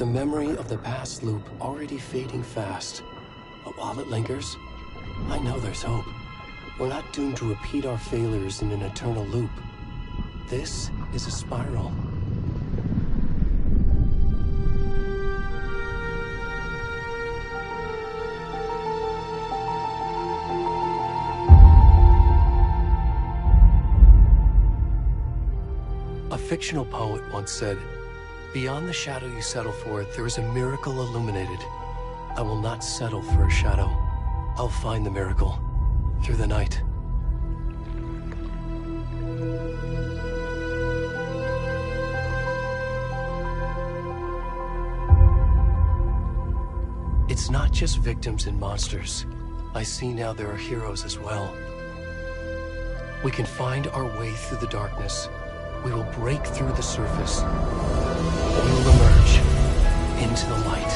the memory of the past loop already fading fast. But while it lingers, I know there's hope. We're not doomed to repeat our failures in an eternal loop. This is a spiral. A fictional poet once said, "Beyond the shadow you settle for, there is a miracle illuminated. I will not settle for a shadow. I'll find the miracle through the night." It's not just victims and monsters. I see now there are heroes as well. We can find our way through the darkness. We will break through the surface. We will emerge into the light.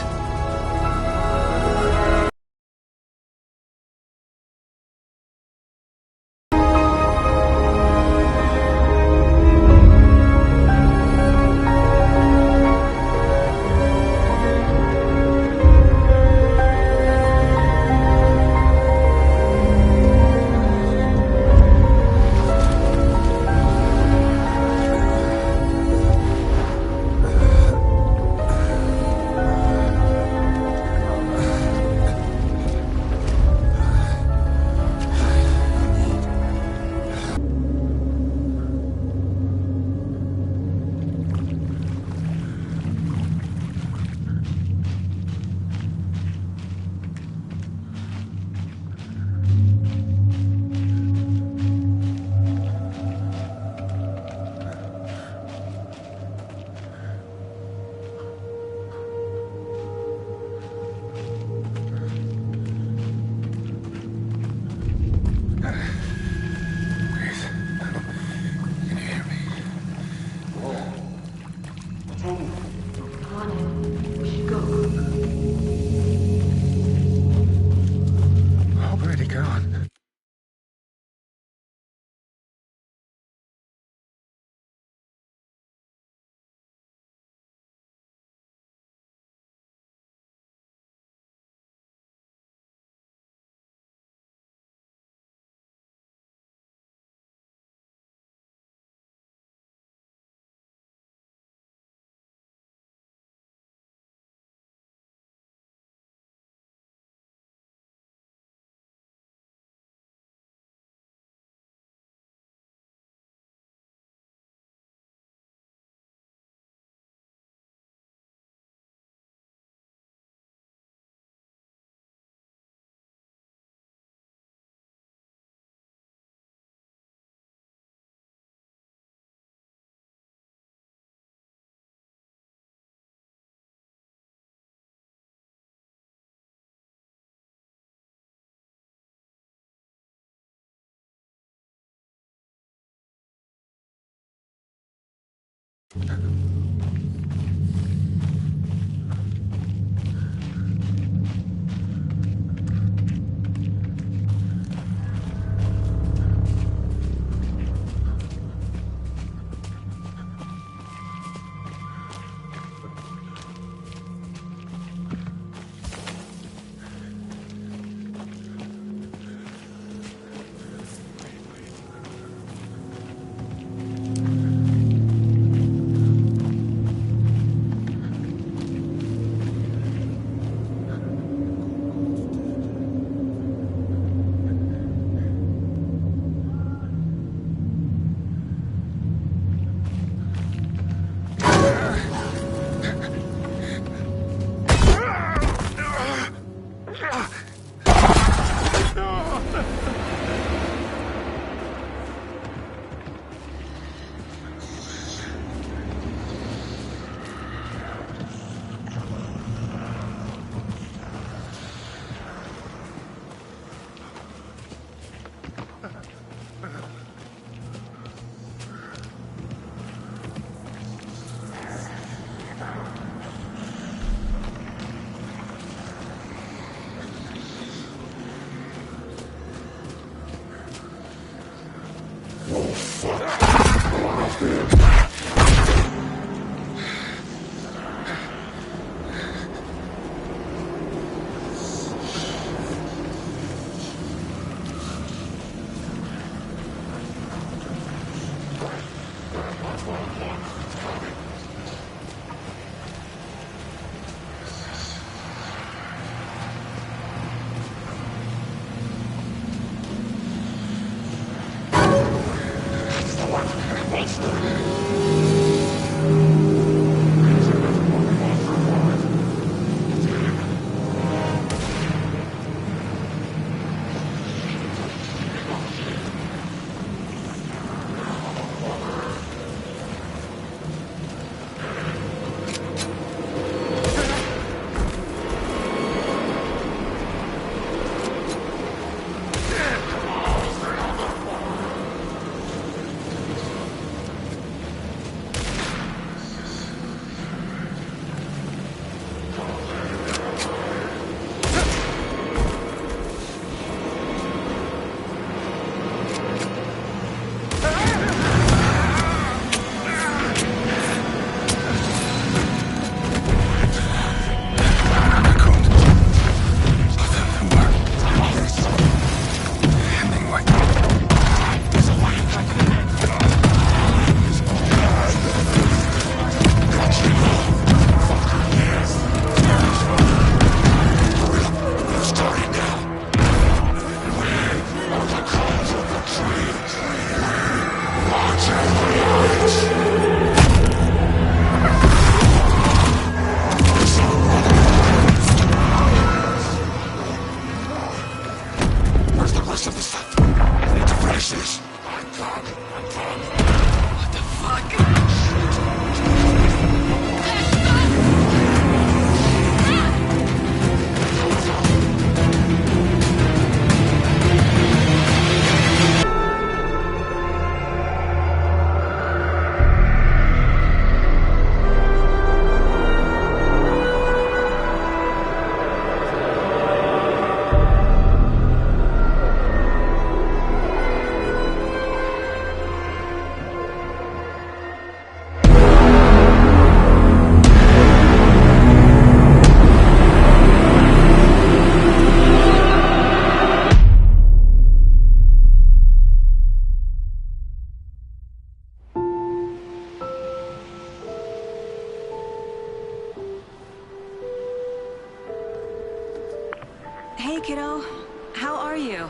Hey, kiddo. How are you?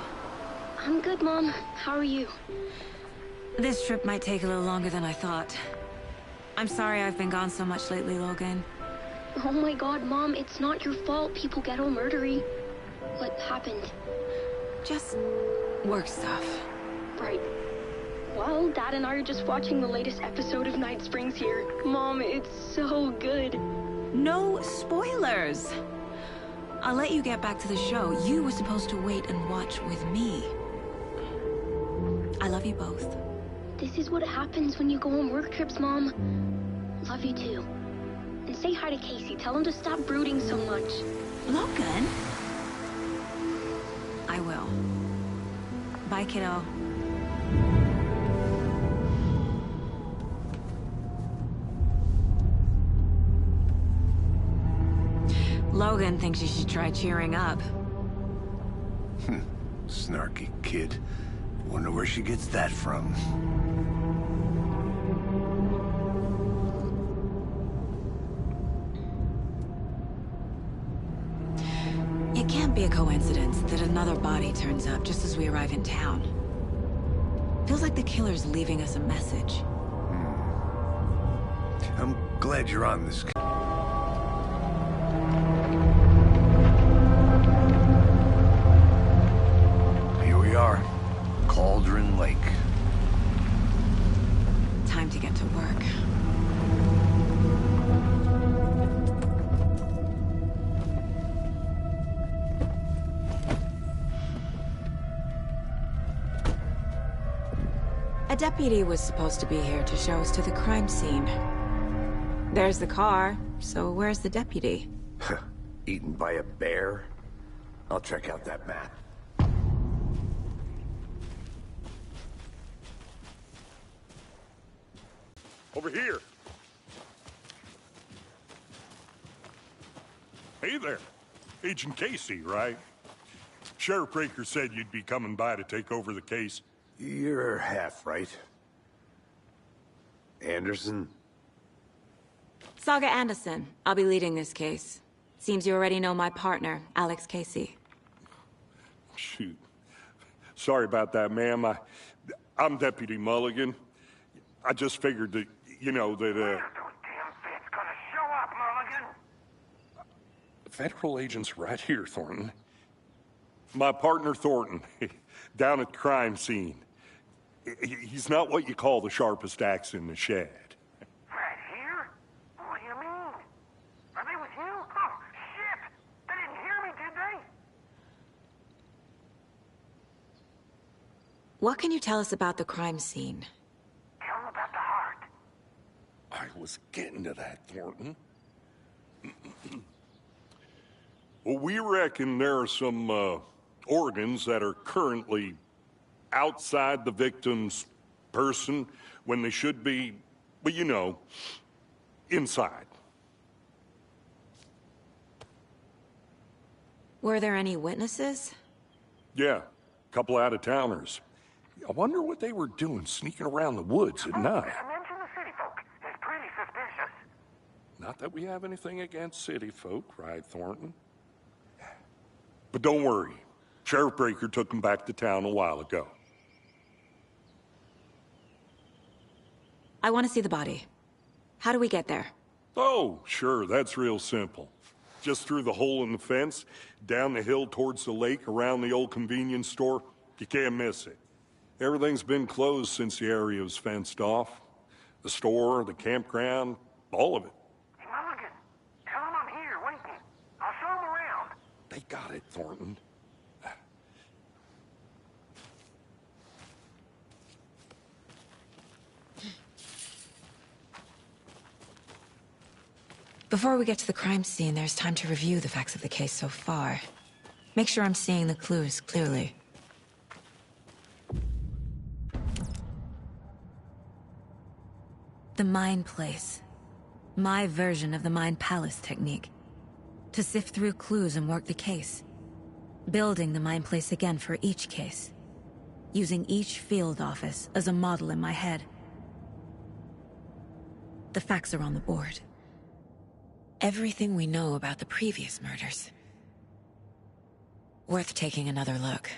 I'm good, Mom. How are you? This trip might take a little longer than I thought. I'm sorry I've been gone so much lately, Logan. Oh my god, Mom, it's not your fault people get all murdery. What happened? Just work stuff. Right. Well, Dad and I are just watching the latest episode of Night Springs here. Mom, it's so good. No spoilers! I'll let you get back to the show. You were supposed to wait and watch with me. I love you both. This is what happens when you go on work trips, Mom. Love you too. And say hi to Casey. Tell him to stop brooding so much. Logan? I will. Bye, kiddo. Logan thinks you should try cheering up. Snarky kid. Wonder where she gets that from. It can't be a coincidence that another body turns up just as we arrive in town. Feels like the killer's leaving us a message. I'm glad you're on this. Here we are. Cauldron Lake. Time to get to work. A deputy was supposed to be here to show us to the crime scene. There's the car, so where's the deputy? Eaten by a bear? I'll check out that map. Over here. Hey there. Agent Casey, right? Sheriff Breaker said you'd be coming by to take over the case. You're half right. Anderson? Saga Anderson. I'll be leading this case. Seems you already know my partner, Alex Casey. Shoot. Sorry about that, ma'am. I'm Deputy Mulligan. I just figured that, you know, that, When are those damn feds gonna show up, Mulligan? Federal agents right here, Thornton. My partner, Thornton, down at the crime scene. He's not what you call the sharpest axe in the shed. Right here? What do you mean? Are they with you? Oh, shit! They didn't hear me, did they? What can you tell us about the crime scene? Tell them about the heart. I was getting to that, Thornton. Well, we reckon there are some organs that are currently outside the victim's person when they should be, well, you know, inside. Were there any witnesses? Yeah, a couple out-of-towners. I wonder what they were doing sneaking around the woods at night. Mention the city folk. It's pretty suspicious. Not that we have anything against city folk, right, Thornton? But don't worry. Sheriff Breaker took them back to town a while ago. I want to see the body. How do we get there? Oh, sure, that's real simple. Just through the hole in the fence, down the hill towards the lake, around the old convenience store. You can't miss it. Everything's been closed since the area was fenced off. The store, the campground, all of it. Hey, Mulligan, tell them I'm here, waiting. I'll show them around. They got it, Thornton. Before we get to the crime scene, there's time to review the facts of the case so far. Make sure I'm seeing the clues clearly. The Mind Place. My version of the Mind Palace technique. To sift through clues and work the case. Building the Mind Place again for each case. Using each field office as a model in my head. The facts are on the board. Everything we know about the previous murders. Worth taking another look.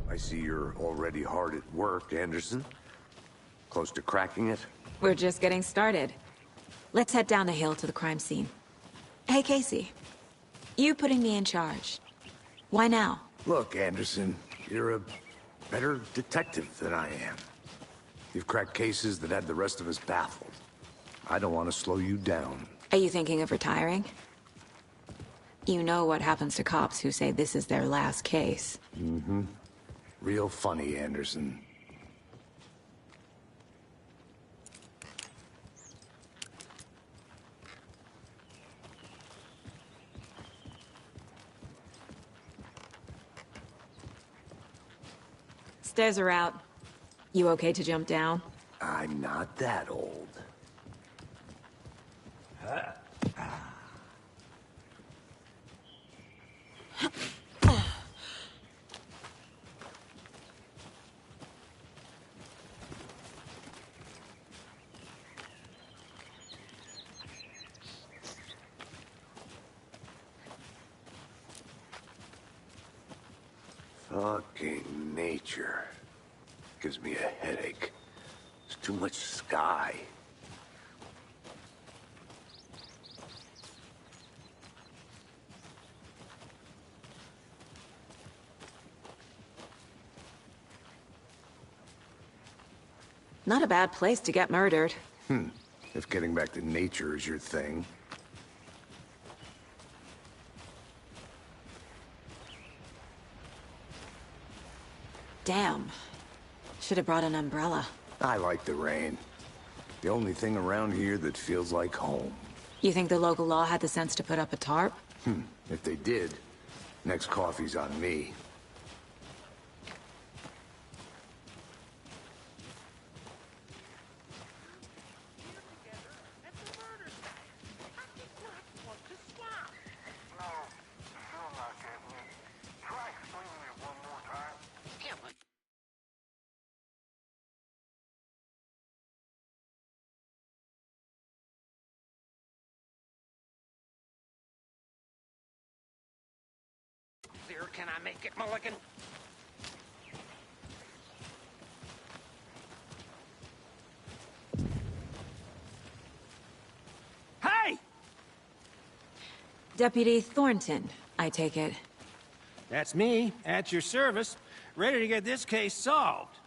I see you're already hard at work, Anderson. Close to cracking it? We're just getting started. Let's head down the hill to the crime scene. Hey, Casey. You putting me in charge. Why now? Look, Anderson, you're a better detective than I am. You've cracked cases that had the rest of us baffled. I don't want to slow you down. Are you thinking of retiring? You know what happens to cops who say this is their last case. Mm-hmm. Real funny, Anderson. Stairs are out. You okay to jump down? I'm not that old. Fucking nature. Gives me a headache. There's too much sky. Not a bad place to get murdered. If getting back to nature is your thing. Damn. Should have brought an umbrella. I like the rain. The only thing around here that feels like home. You think the local law had the sense to put up a tarp? If they did, next coffee's on me. can I make it, Mulligan? Hey! Deputy Thornton, I take it. That's me, at your service, ready to get this case solved.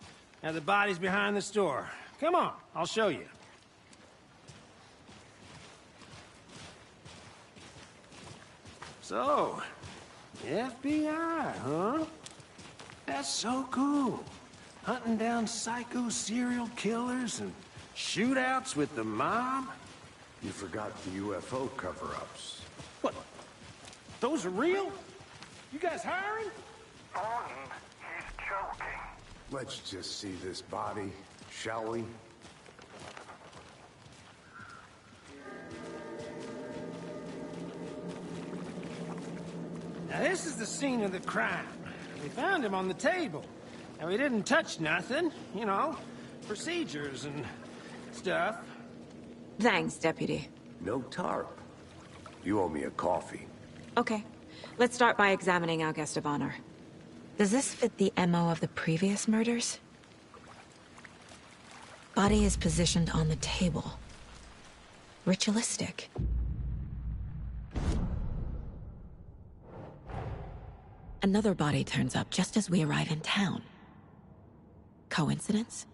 Now the body's behind the store. Come on, I'll show you. So, FBI, huh? That's so cool. Hunting down psycho serial killers and shootouts with the mob? You forgot the UFO cover-ups. What? Those are real? You guys hiring? Thornton, he's joking. Let's just see this body, shall we? Now this is the scene of the crime. We found him on the table. Now we didn't touch nothing, you know, procedures and stuff. Thanks, Deputy. No tarp. You owe me a coffee. Okay. Let's start by examining our guest of honor. Does this fit the MO of the previous murders? Body is positioned on the table. Ritualistic. Another body turns up just as we arrive in town. Coincidence?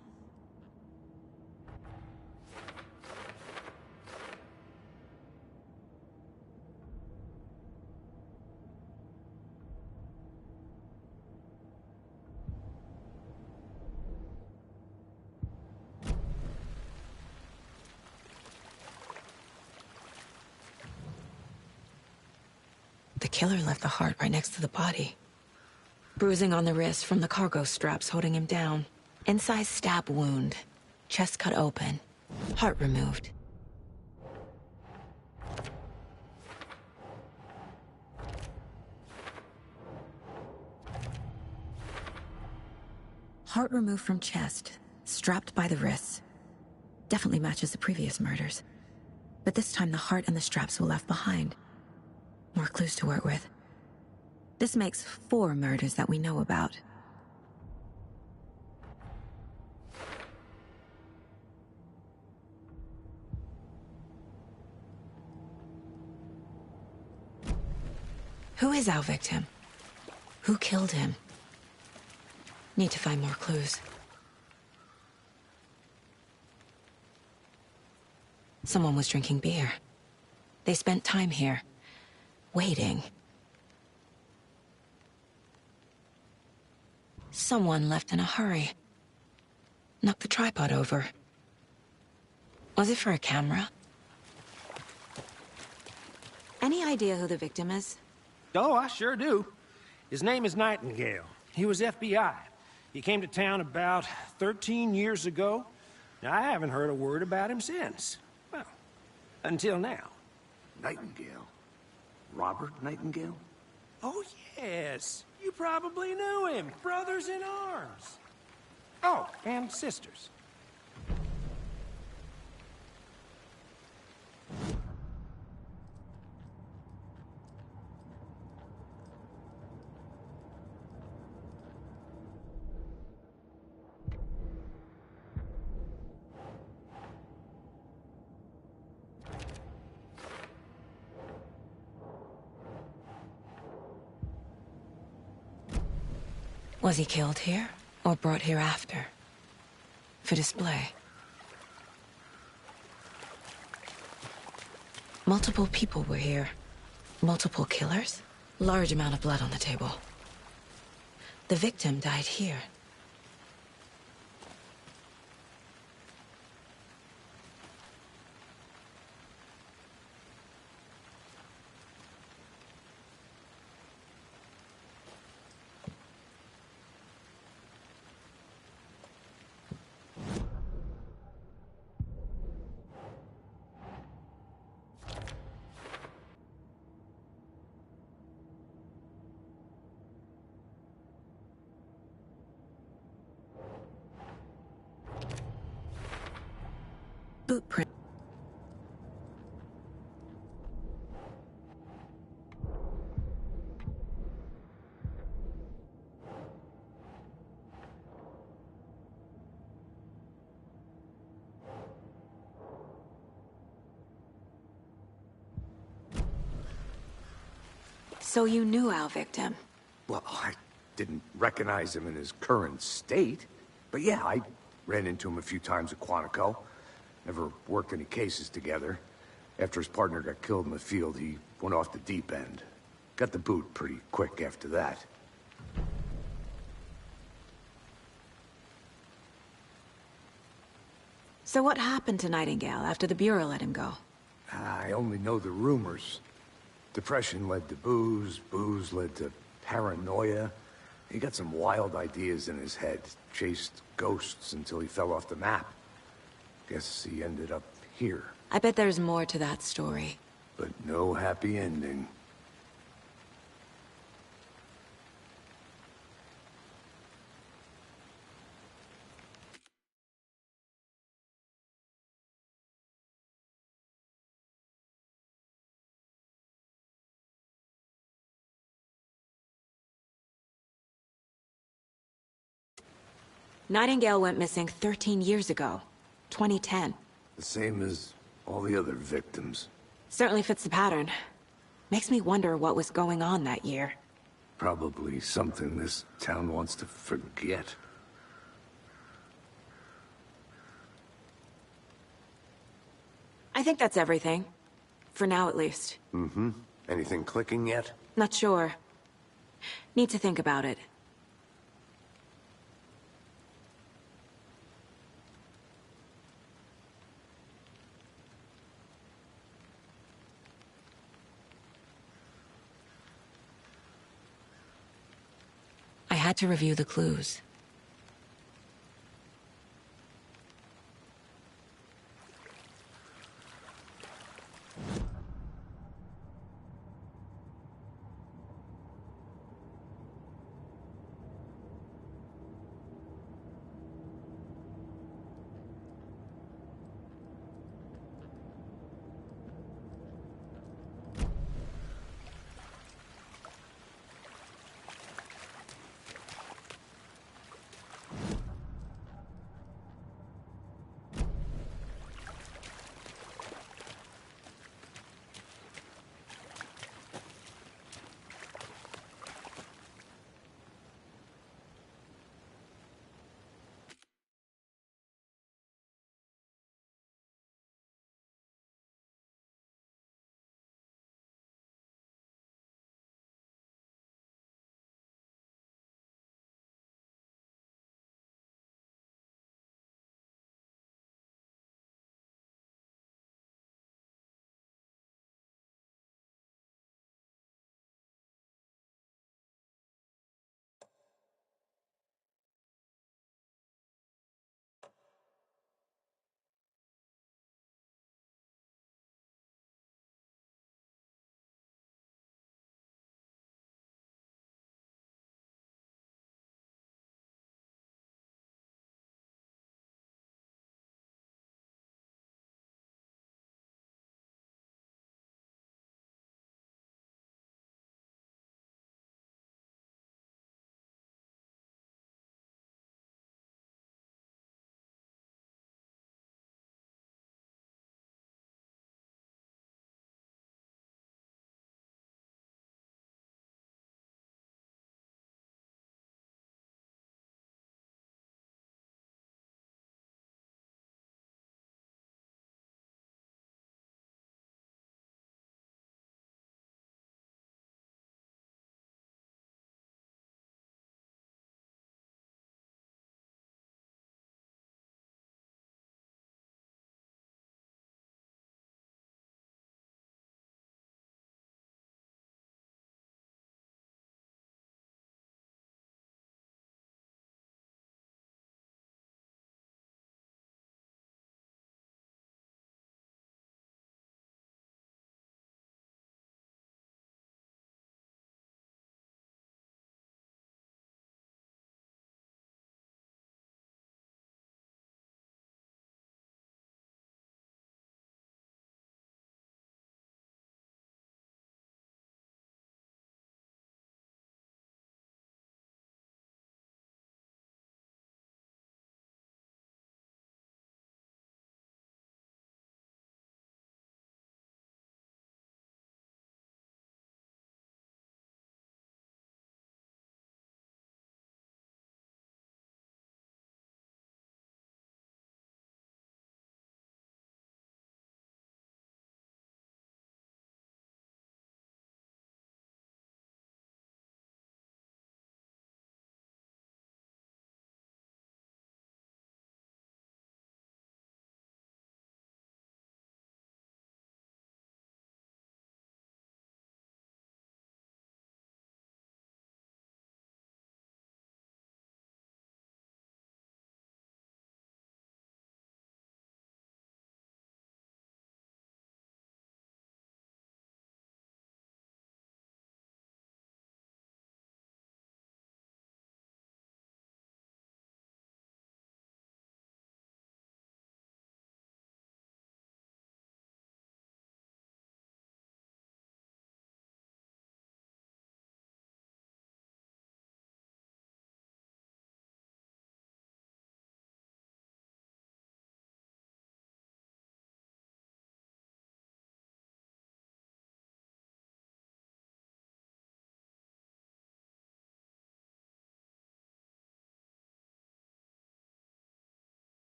The killer left the heart right next to the body. Bruising on the wrist from the cargo straps holding him down. Incised stab wound. Chest cut open. Heart removed. Heart removed from chest. Strapped by the wrists. Definitely matches the previous murders. But this time the heart and the straps were left behind. More clues to work with. This makes 4 murders that we know about. Who is our victim? Who killed him? Need to find more clues. Someone was drinking beer. They spent time here. Waiting. Someone left in a hurry. Knocked the tripod over. Was it for a camera? Any idea who the victim is? Oh, I sure do. His name is Nightingale. He was FBI. He came to town about 13 years ago. Now, I haven't heard a word about him since. Well, until now. Nightingale? Robert Nightingale? Oh, yes. You probably knew him. Brothers in arms. Oh, and sisters. Was he killed here, or brought here after? For display? Multiple people were here. Multiple killers? Large amount of blood on the table. The victim died here. Boot print. So you knew our victim? Well, I didn't recognize him in his current state. But yeah, I ran into him a few times at Quantico. Never worked any cases together. After his partner got killed in the field, he went off the deep end. Got the boot pretty quick after that. So what happened to Nightingale after the Bureau let him go? I only know the rumors. Depression led to booze, booze led to paranoia. He got some wild ideas in his head, chased ghosts until he fell off the map. Guess he ended up here. I bet there's more to that story. But no happy ending. Nightingale went missing 13 years ago. 2010. The same as all the other victims. Certainly fits the pattern. Makes me wonder what was going on that year. Probably something this town wants to forget. I think that's everything. For now, at least. Mm-hmm. Anything clicking yet? Not sure. Need to think about it. I had to review the clues.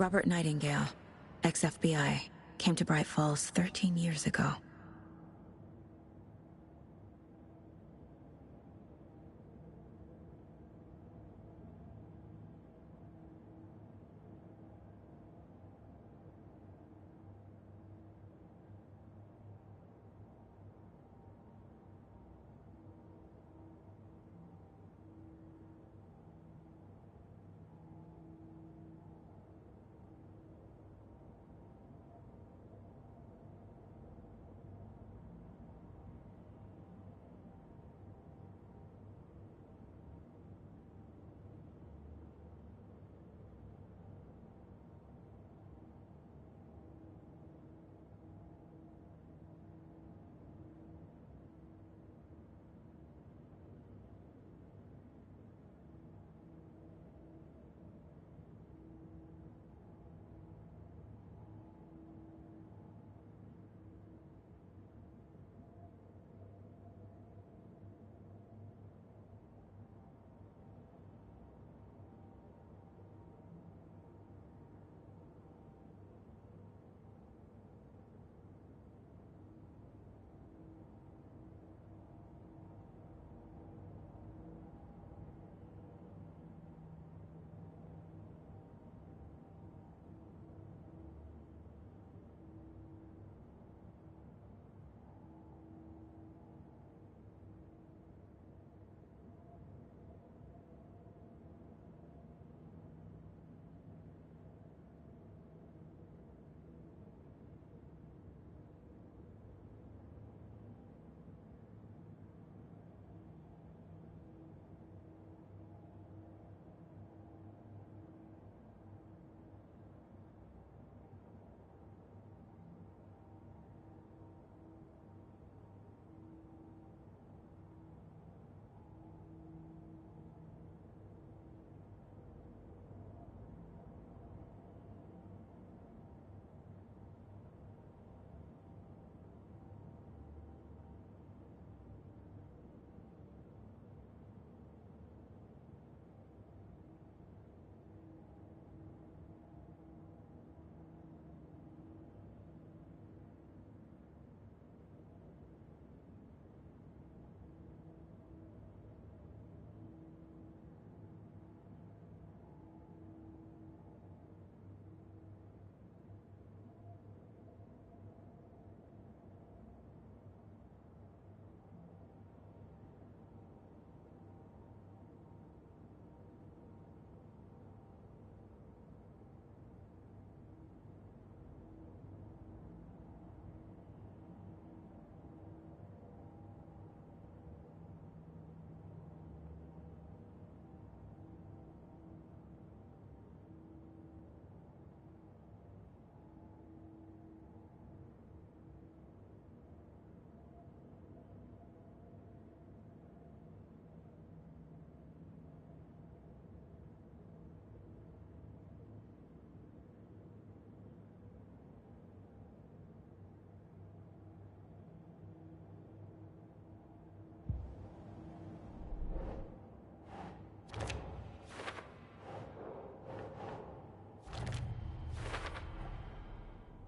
Robert Nightingale, ex-FBI, came to Bright Falls 13 years ago.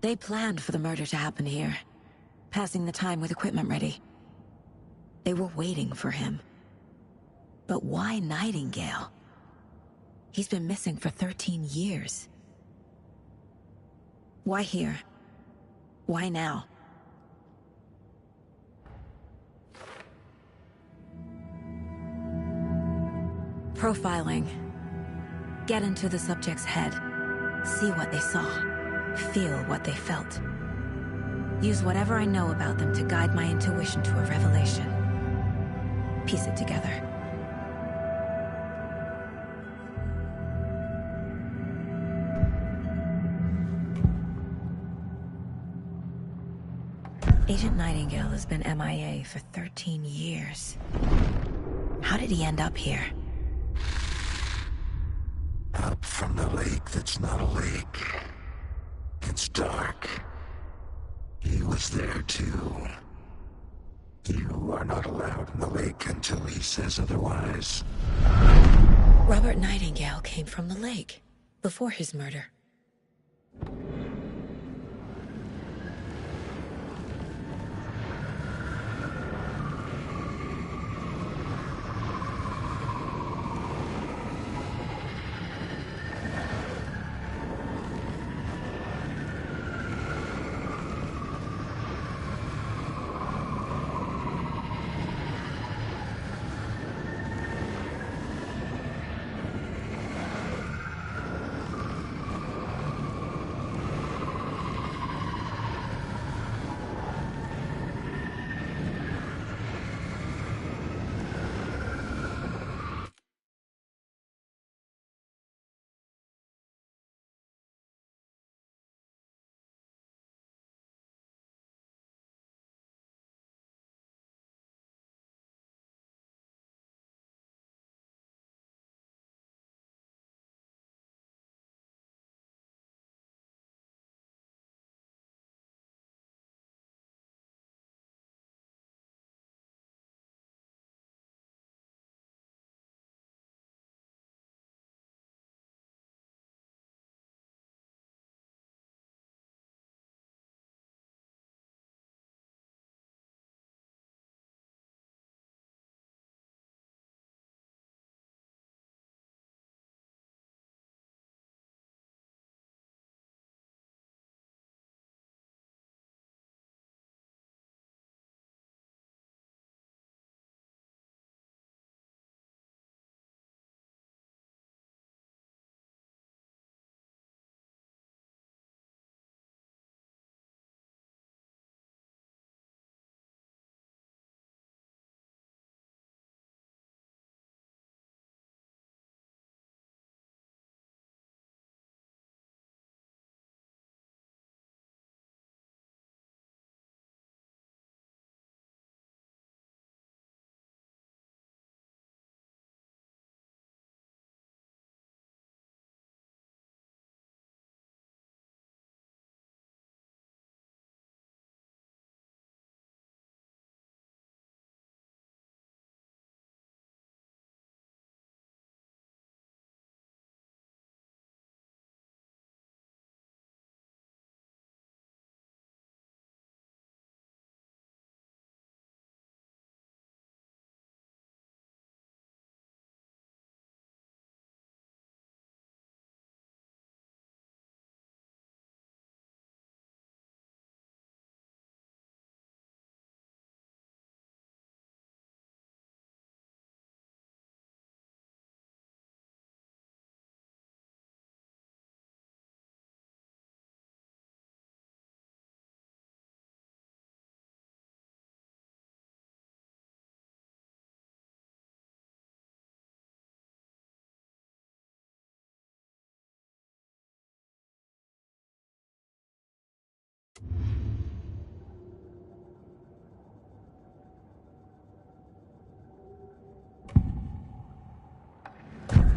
They planned for the murder to happen here, passing the time with equipment ready. They were waiting for him. But why Nightingale? He's been missing for 13 years. Why here? Why now? Profiling. Get into the subject's head. See what they saw. Feel what they felt. Use whatever I know about them to guide my intuition to a revelation. Piece it together. Agent Nightingale has been MIA for 13 years. How did he end up here? Up from the lake that's not a lake. It's dark. He was there too. You are not allowed in the lake until he says otherwise. Robert Nightingale came from the lake, before his murder.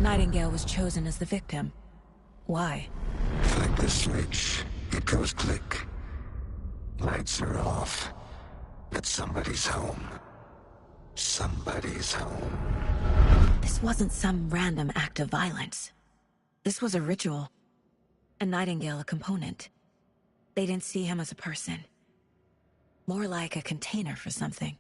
Nightingale was chosen as the victim. Why? Flick the switch. It goes click. Lights are off. But somebody's home. Somebody's home. This wasn't some random act of violence. This was a ritual. And Nightingale a component. They didn't see him as a person. More like a container for something.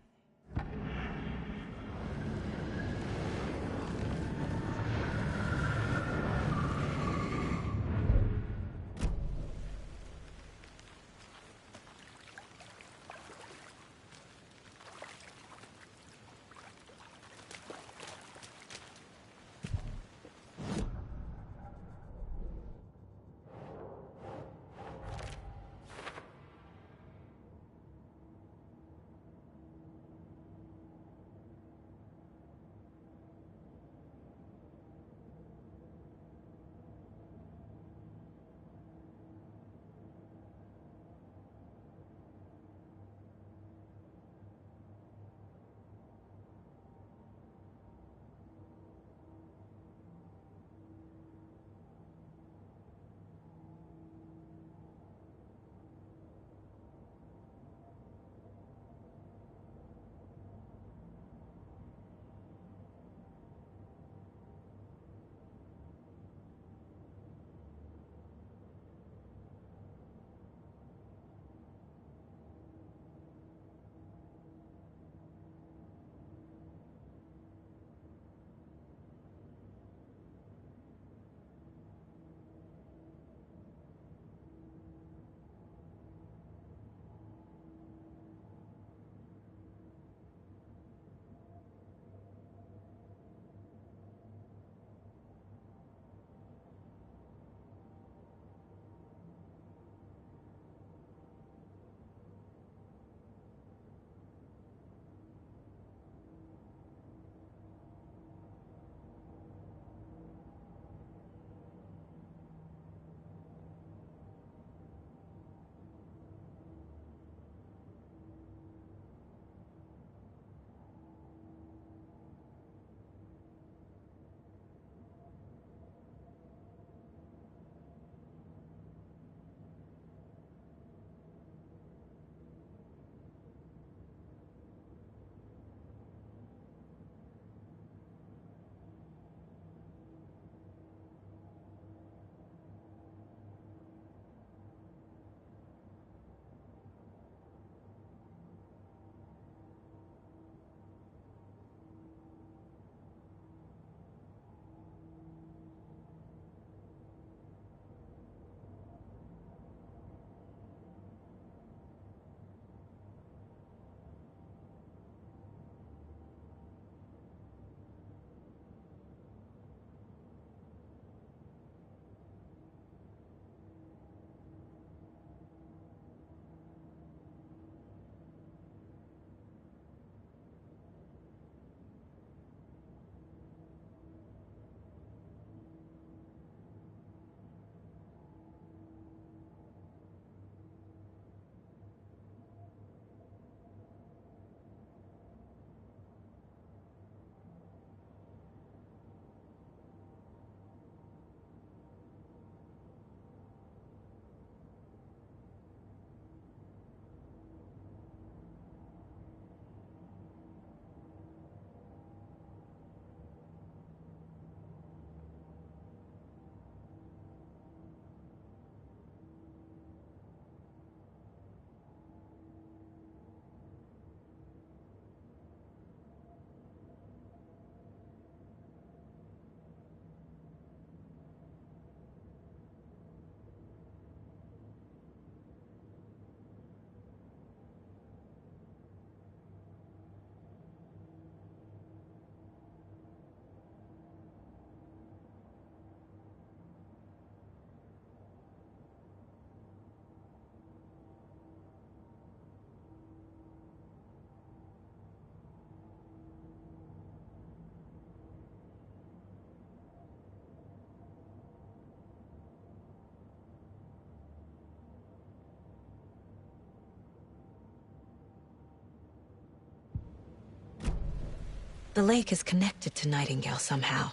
The lake is connected to Nightingale somehow.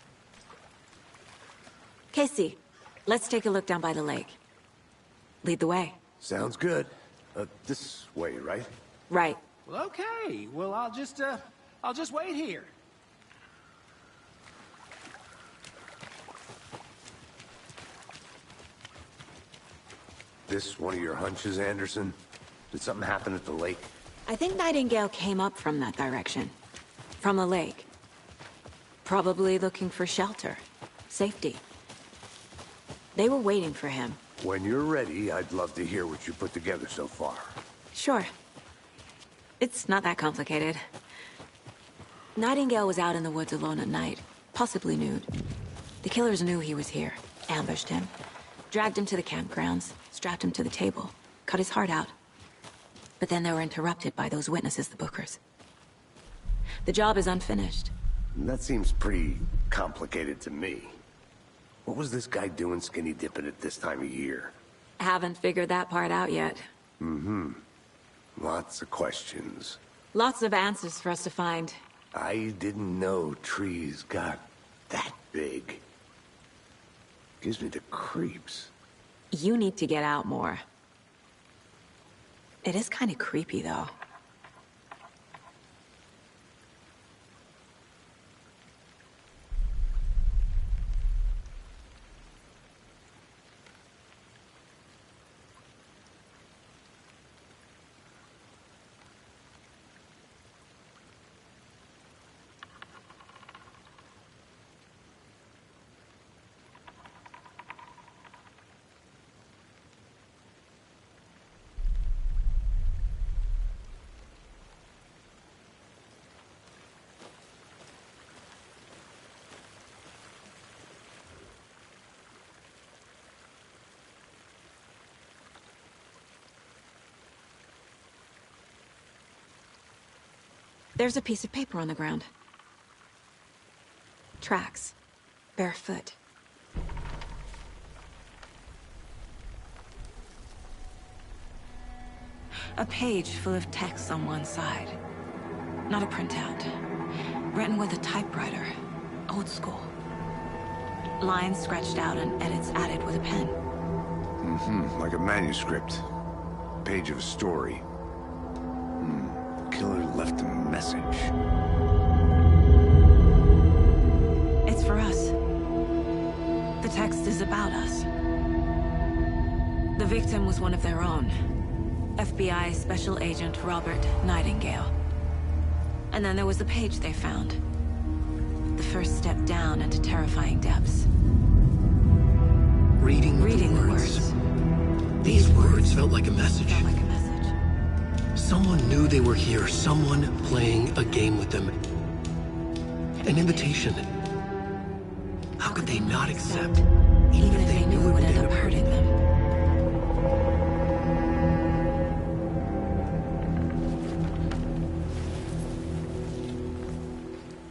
Casey, let's take a look down by the lake. Lead the way. Sounds good. This way, right? Right. Well, okay. Well, I'll just wait here. This one of your hunches, Anderson? Did something happen at the lake? I think Nightingale came up from that direction. From the lake. Probably looking for shelter. Safety. They were waiting for him. When you're ready, I'd love to hear what you put together so far. Sure. It's not that complicated. Nightingale was out in the woods alone at night, possibly nude. The killers knew he was here, ambushed him, dragged him to the campgrounds, strapped him to the table, cut his heart out. But then they were interrupted by those witnesses, the Bookers. The job is unfinished. That seems pretty complicated to me. What was this guy doing skinny dipping at this time of year? Haven't figured that part out yet. Lots of questions. Lots of answers for us to find. I didn't know trees got that big. Gives me the creeps. You need to get out more. It is kind of creepy, though. There's a piece of paper on the ground. Tracks. Barefoot. A page full of text on one side. Not a printout. Written with a typewriter. Old school. Lines scratched out and edits added with a pen. Like a manuscript. Page of a story. Killer left a message. It's for us. The text is about us. The victim was one of their own. FBI Special Agent Robert Nightingale. And then there was the page they found. The first step down into terrifying depths. Reading the words. These words felt like a message. Felt like a message. Someone knew they were here, someone playing a game with them. An invitation. How could they not accept, even if they knew it would end up hurting them?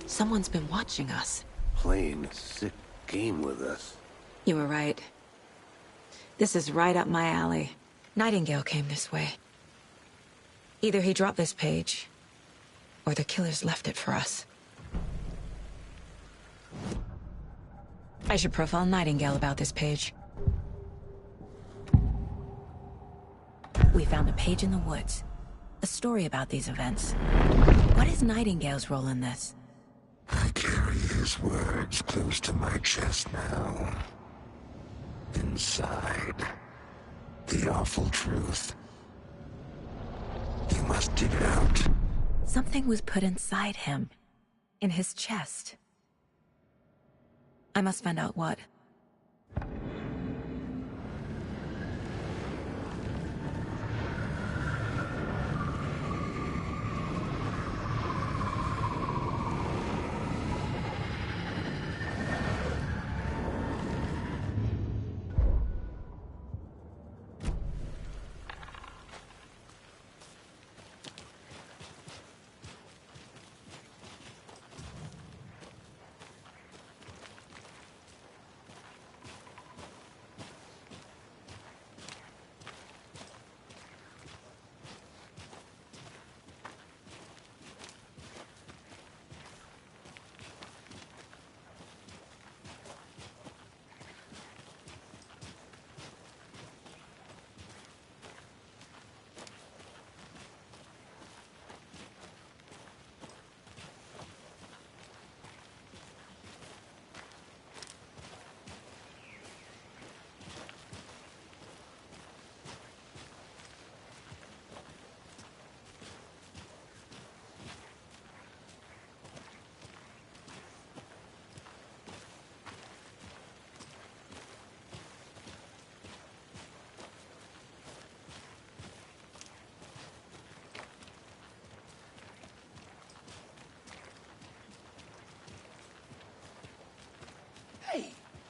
Someone's been watching us. Playing a sick game with us. You were right. This is right up my alley. Nightingale came this way. Either he dropped this page, or the killers left it for us. I should profile Nightingale about this page. We found a page in the woods. A story about these events. What is Nightingale's role in this? I carry his words close to my chest now. Inside, the awful truth. You must dig it out. Something was put inside him. In his chest. I must find out what.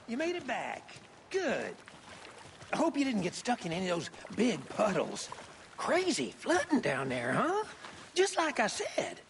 You made it back. Good. I hope you didn't get stuck in any of those big puddles. Crazy flooding down there, huh? Just like I said.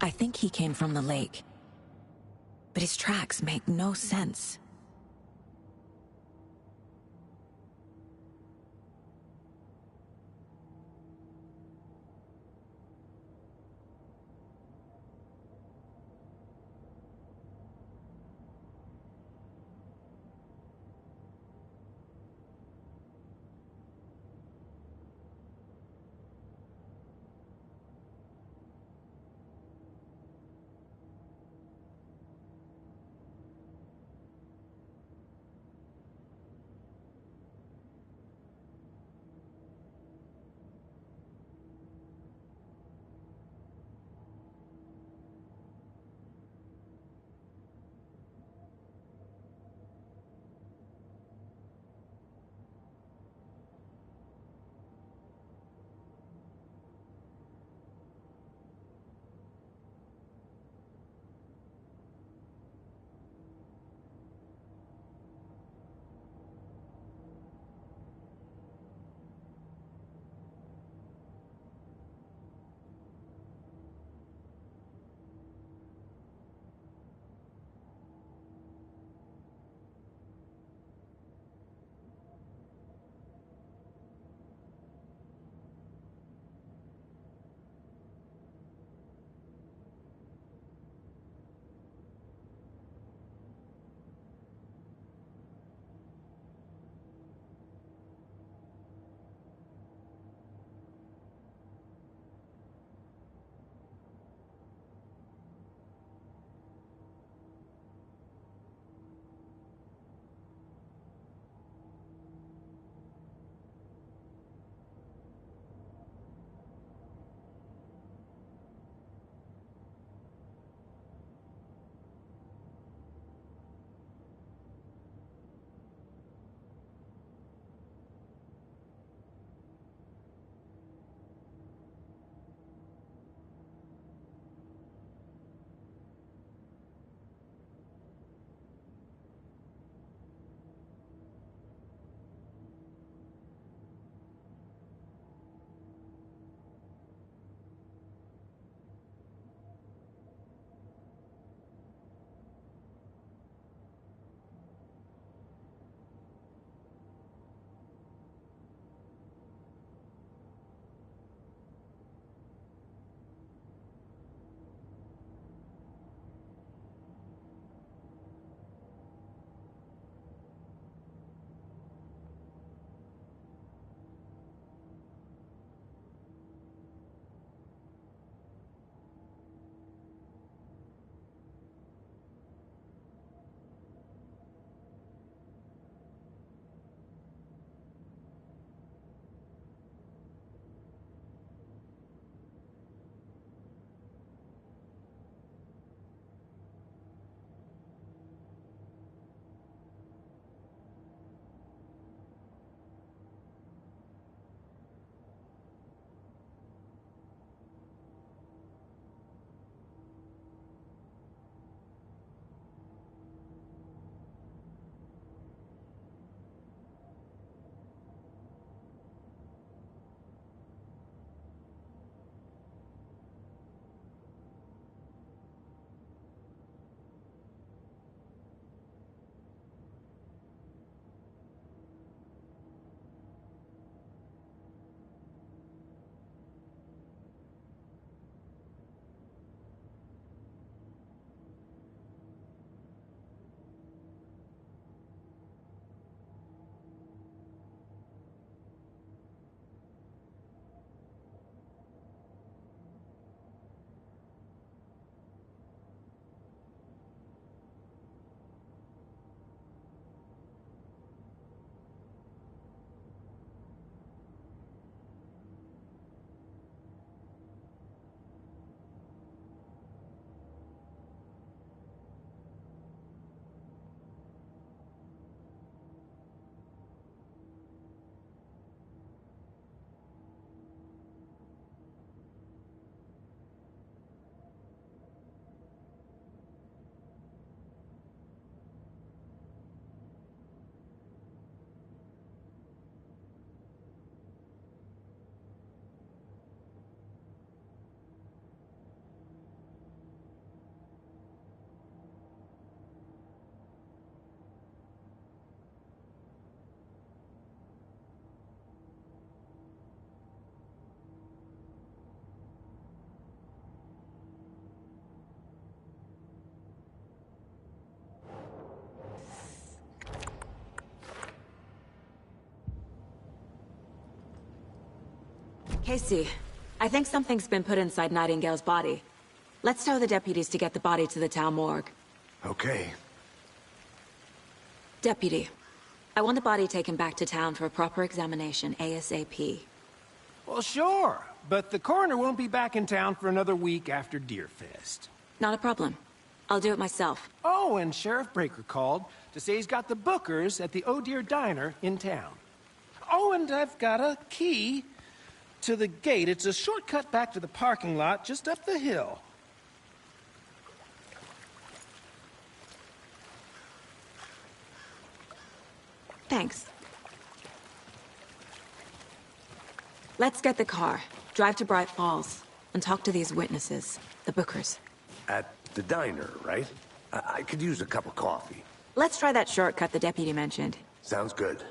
I think he came from the lake. But his tracks make no sense. Casey, I think something's been put inside Nightingale's body. Let's tell the deputies to get the body to the town morgue. Okay. Deputy, I want the body taken back to town for a proper examination, ASAP. Well, sure, but the coroner won't be back in town for another week after Deerfest. Not a problem. I'll do it myself. Oh, and Sheriff Breaker called to say he's got the Bookers at the Oh Deer Diner in town. Oh, and I've got a key to the gate. It's a shortcut back to the parking lot just up the hill. Thanks. Let's get the car, drive to Bright Falls, and talk to these witnesses, the Bookers. At the diner, right? I could use a cup of coffee. Let's try that shortcut the deputy mentioned. Sounds good.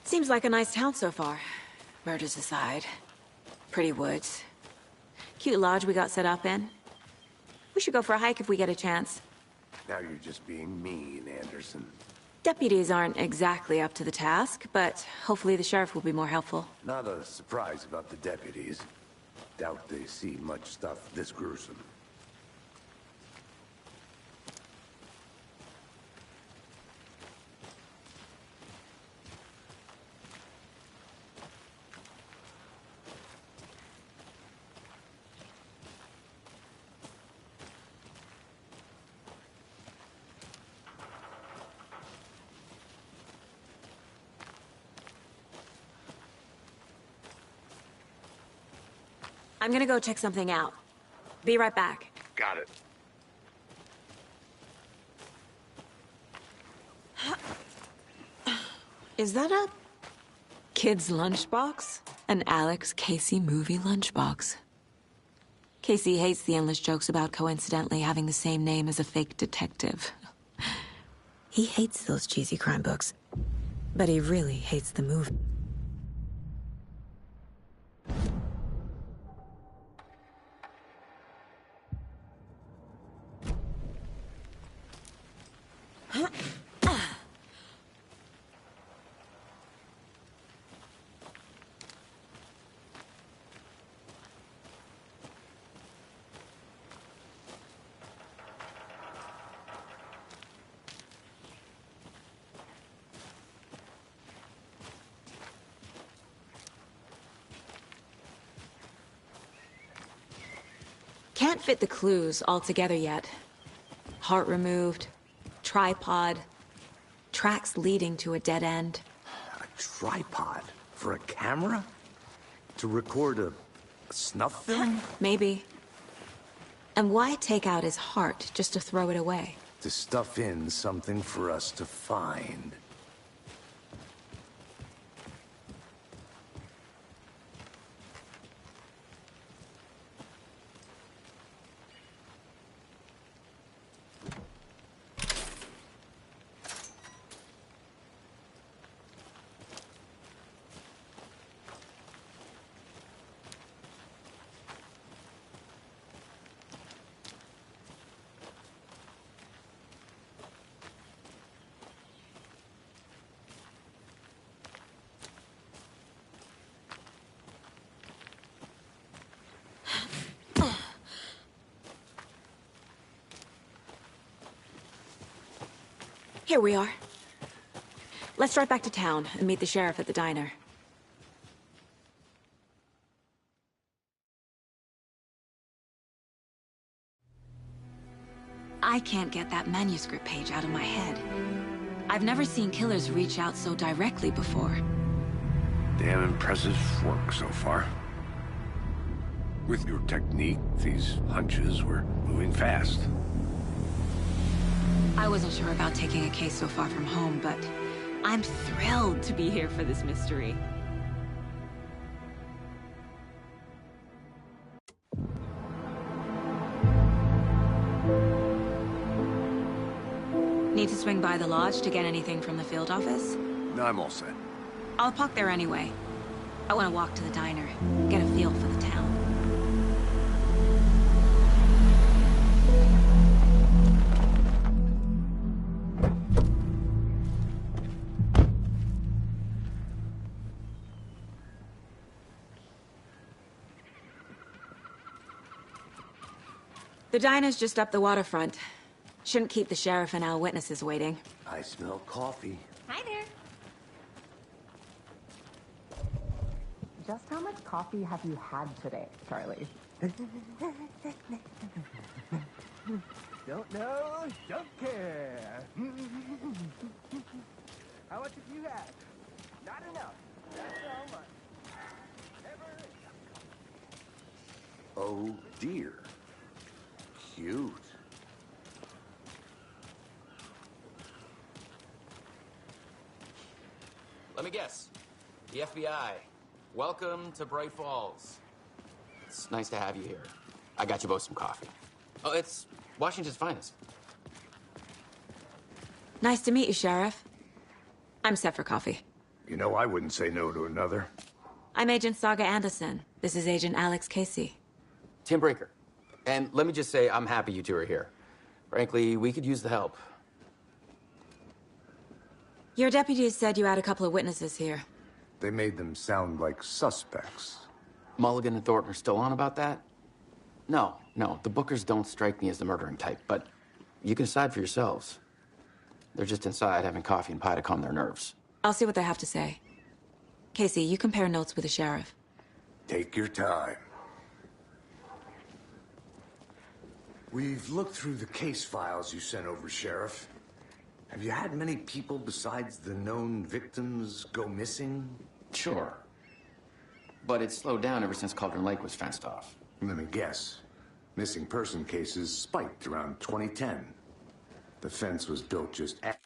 Seems like a nice town so far. Murders aside. Pretty woods. Cute lodge we got set up in. We should go for a hike if we get a chance. Now you're just being mean, Anderson. Deputies aren't exactly up to the task, but hopefully the sheriff will be more helpful. Not a surprise about the deputies. Doubt they see much stuff this gruesome. I'm gonna go check something out. Be right back. Got it. Is that a kid's lunchbox? An Alex Casey movie lunchbox. Casey hates the endless jokes about coincidentally having the same name as a fake detective. He hates those cheesy crime books, but he really hates the movie. Can't fit the clues all together yet. Heart removed, tripod, tracks leading to a dead end. A tripod? For a camera? To record a snuff film? Maybe. And why take out his heart just to throw it away? To stuff in something for us to find. Here we are. Let's drive back to town and meet the sheriff at the diner. I can't get that manuscript page out of my head. I've never seen killers reach out so directly before. Damn impressive work so far. With your technique, these hunches were moving fast. I wasn't sure about taking a case so far from home, but I'm thrilled to be here for this mystery. Need to swing by the lodge to get anything from the field office? No, I'm all set. I'll park there anyway. I want to walk to the diner, get a feel for the town. The diner's just up the waterfront. Shouldn't keep the sheriff and our witnesses waiting. I smell coffee. Hi there. Just how much coffee have you had today, Charlie? Don't know, don't care. How much have you had? Not enough. That's so much. Never enough. Oh dear. Cute. Let me guess. The FBI. Welcome to Bright Falls. It's nice to have you here. I got you both some coffee. Oh, it's Washington's finest. Nice to meet you, Sheriff. I'm set for coffee. You know, I wouldn't say no to another. I'm Agent Saga Anderson. This is Agent Alex Casey. Tim Brinker. And let me just say, I'm happy you two are here. Frankly, we could use the help. Your deputies said you had a couple of witnesses here. They made them sound like suspects. Mulligan and Thornton are still on about that? No, the Bookers don't strike me as the murdering type, but you can decide for yourselves. They're just inside having coffee and pie to calm their nerves. I'll see what they have to say. Casey, you compare notes with the sheriff. Take your time. We've looked through the case files you sent over, Sheriff. Have you had many people besides the known victims go missing? Sure. But it's slowed down ever since Cauldron Lake was fenced off. Let me guess. Missing person cases spiked around 2010. The fence was built just after.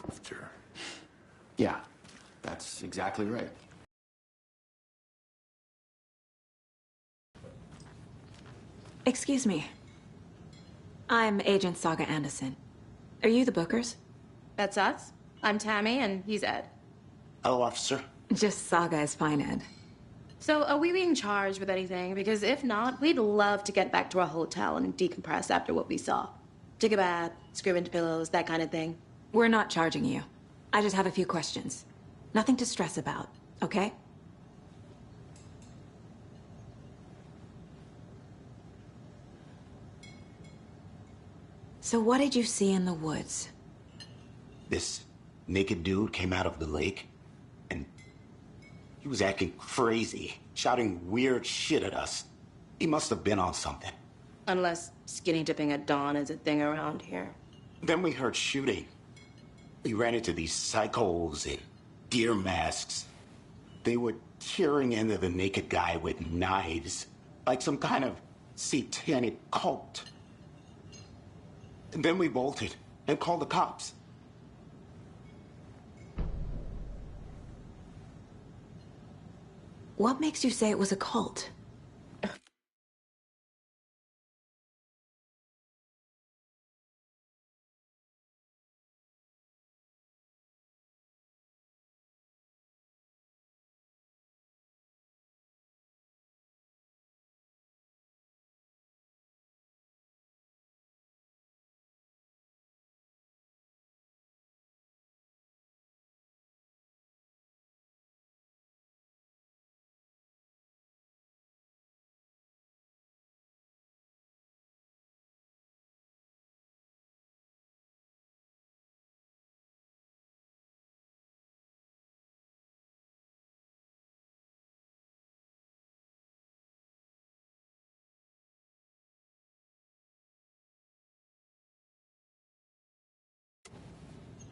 After. Yeah, that's exactly right. Excuse me. I'm Agent Saga Anderson. Are you the Bookers? That's us. I'm Tammy, and he's Ed. Hello, officer. Just Saga is fine, Ed. So, are we being charged with anything? Because if not, we'd love to get back to our hotel and decompress after what we saw. Take a bath, scream into pillows, that kind of thing. We're not charging you. I just have a few questions. Nothing to stress about, okay? So what did you see in the woods? This naked dude came out of the lake, and he was acting crazy, shouting weird shit at us. He must have been on something. Unless skinny dipping at dawn is a thing around here. Then we heard shooting. We ran into these psychos in deer masks. They were tearing into the naked guy with knives, like some kind of satanic cult. And then we bolted and called the cops. What makes you say it was a cult?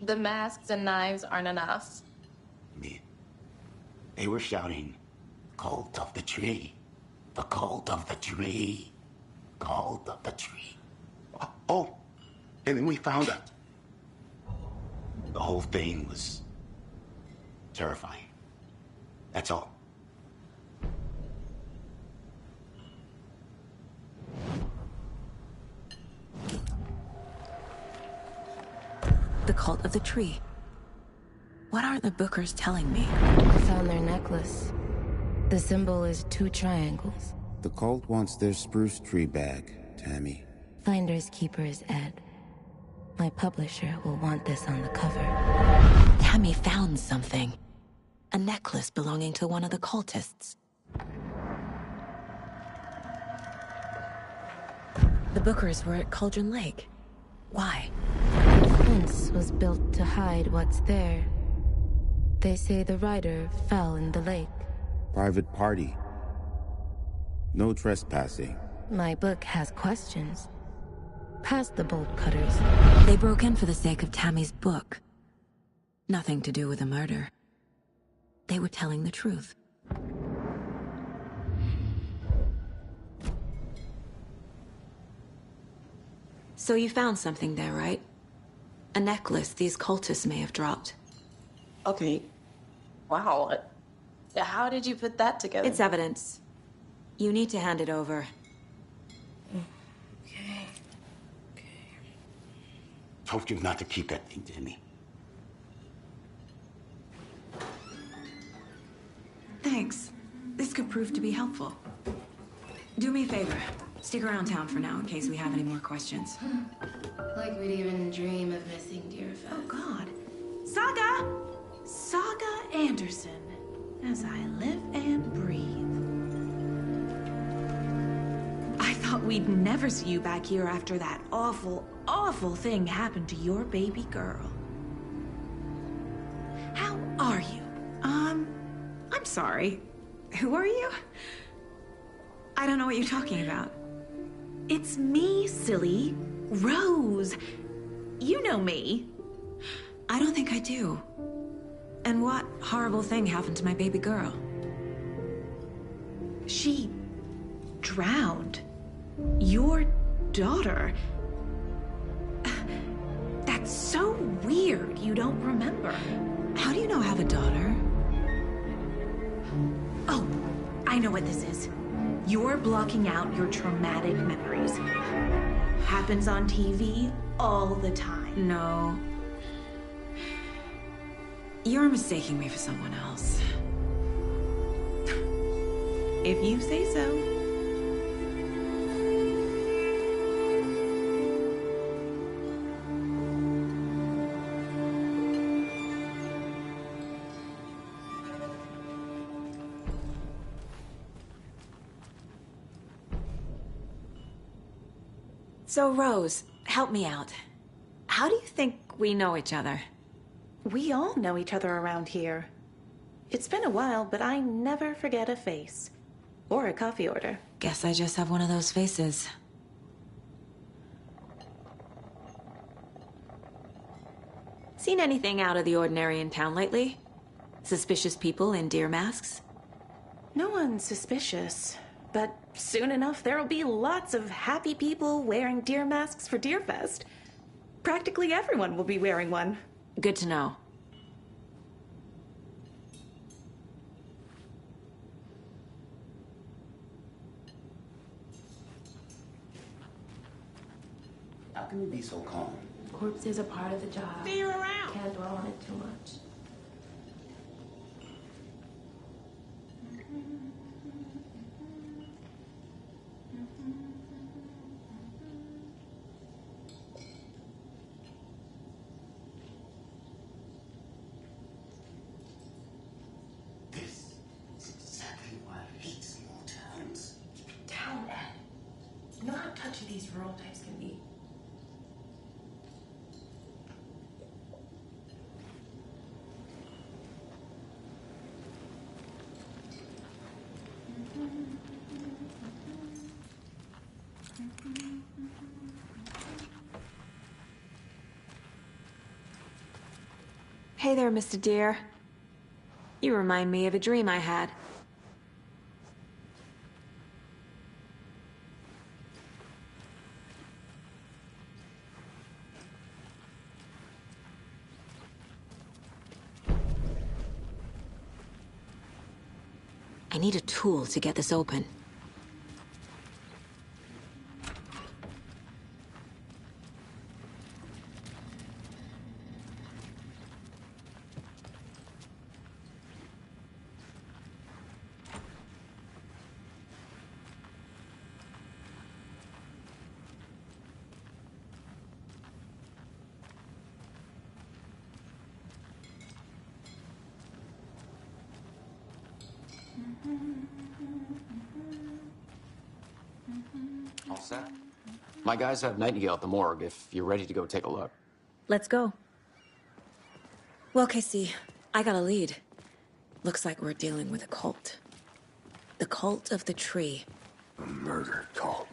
The masks and knives aren't enough. They were shouting, "Cult of the tree, the cult of the tree, cult of the tree." Oh, and then we found out. The whole thing was terrifying. That's all. The cult of the tree. What aren't the Bookers telling me? Found their necklace. The symbol is 2 triangles. The cult wants their spruce tree back, Tammy. Finders keepers, Ed. My publisher will want this on the cover. Tammy found something. A necklace belonging to one of the cultists. The Bookers were at Cauldron Lake. Why? The fence was built to hide what's there. They say the rider fell in the lake. Private party. No trespassing. My book has questions. Past the bolt cutters. They broke in for the sake of Tammy's book. Nothing to do with the murder. They were telling the truth. So you found something there, right? A necklace these cultists may have dropped. Okay. Wow. How did you put that together? It's evidence. You need to hand it over. Okay. Told you not to keep that thing to me. Thanks. This could prove to be helpful. Do me a favor. Stick around town for now in case we have any more questions. Like we'd even dream of missing Deerfest. Oh, God. Saga! Saga Anderson. As I live and breathe. I thought we'd never see you back here after that awful, awful thing happened to your baby girl. How are you? I'm sorry. Who are you? I don't know what you're talking about. It's me, silly. Rose. You know me. I don't think I do. And what horrible thing happened to my baby girl? She drowned. Your daughter. That That's so weird you don't remember. How do you know I have a daughter? Oh, I know what this is. You're blocking out your traumatic memories. Happens on TV all the time. No. You're mistaking me for someone else. If you say so. So, Rose, help me out. How do you think we know each other? We all know each other around here. It's been a while, but I never forget a face. Or a coffee order. Guess I just have one of those faces. Seen anything out of the ordinary in town lately? Suspicious people in deer masks? No one's suspicious. But soon enough, there'll be lots of happy people wearing deer masks for Deerfest. Practically everyone will be wearing one. Good to know. How can you be so calm? Corpses are part of the job. See you around. Can't dwell on it too much. This is exactly why I hate small towns. Down, Ed. You know how touchy these rural types can be. Hey there, Mr. Deer. You remind me of a dream I had. I need a tool to get this open. All set? My guys have Nightingale at the morgue if you're ready to go take a look. Let's go. Well, Casey, I got a lead. Looks like we're dealing with a cult. The cult of the tree. A murder cult.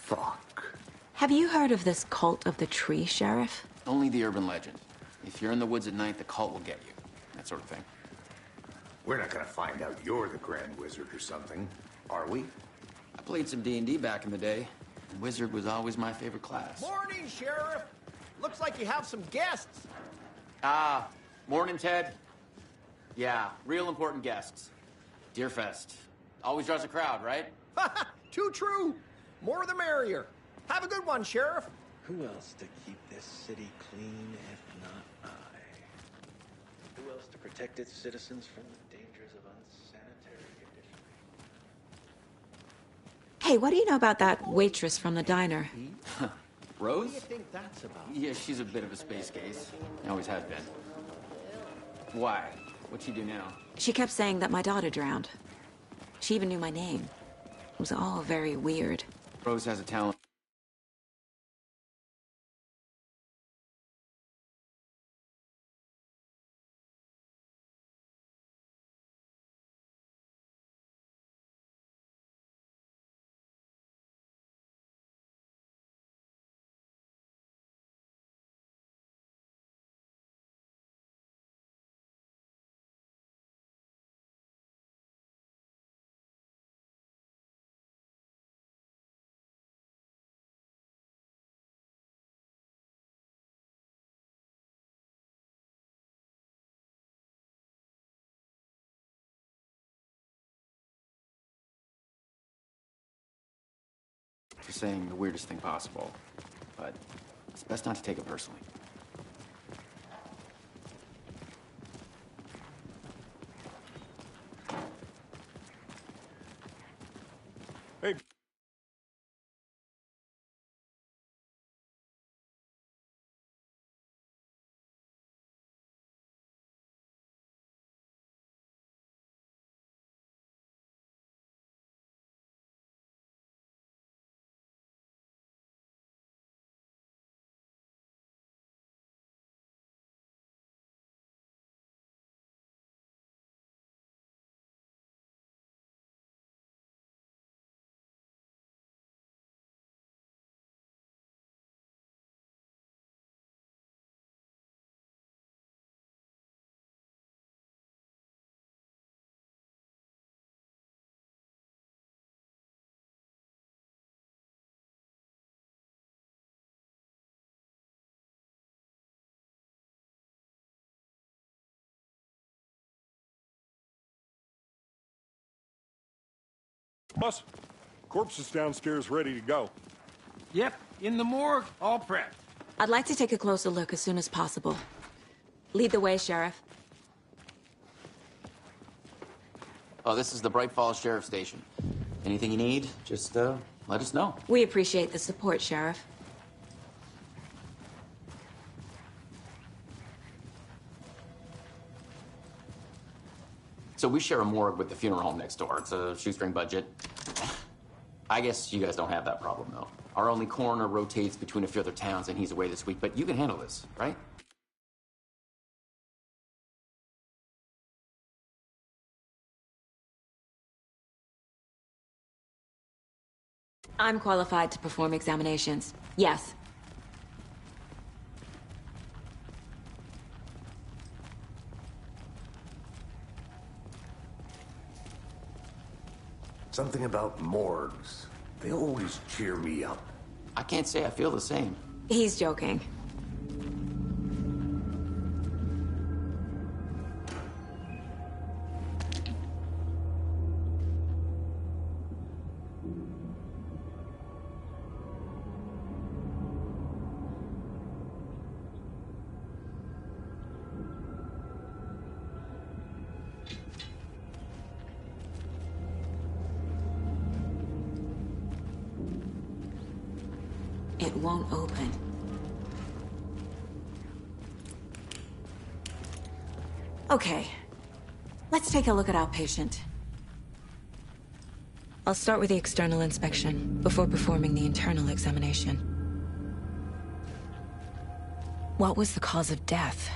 Fuck. Have you heard of this cult of the tree, Sheriff? Only the urban legend. If you're in the woods at night, the cult will get you. That sort of thing. We're not gonna find out you're the Grand Wizard or something, are we? I played some D&D back in the day, and Wizard was always my favorite class. Morning, Sheriff. Looks like you have some guests. Morning, Ted. Yeah, real important guests. Deerfest. Always draws a crowd, right? Too true. More the merrier. Have a good one, Sheriff. Who else to keep this city clean if not I? Who else to protect its citizens from the dangers of unsanitary conditions? Hey, what do you know about that waitress from the diner? Rose? What do you think that's about? Yeah, she's a bit of a space case. Always has been. Why? What'd she do now? She kept saying that my daughter drowned. She even knew my name. It was all very weird. Rose has a talent. for saying the weirdest thing possible, but it's best not to take it personally. Hey. Boss, corpse is downstairs ready to go. Yep, in the morgue, all prepped. I'd like to take a closer look as soon as possible. Lead the way, Sheriff. Oh, this is the Bright Falls Sheriff Station. Anything you need, just let us know. We appreciate the support, Sheriff. So we share a morgue with the funeral home next door. It's a shoestring budget. I guess you guys don't have that problem, though. Our only coroner rotates between a few other towns, and he's away this week, but you can handle this, right? I'm qualified to perform examinations. Yes. Something about morgues. They always cheer me up. I can't say I feel the same. He's joking. It won't open. Okay. Let's take a look at our patient. I'll start with the external inspection before performing the internal examination. What was the cause of death?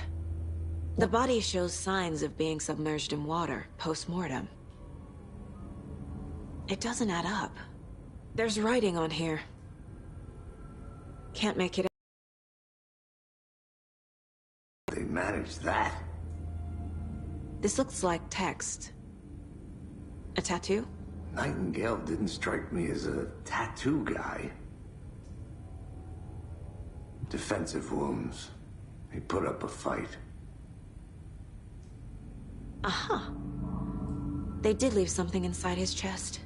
The body shows signs of being submerged in water post-mortem. It doesn't add up. There's writing on here. Can't make it. They managed that. This looks like text. A tattoo? Nightingale didn't strike me as a tattoo guy. Defensive wounds. He put up a fight. Aha. They did leave something inside his chest.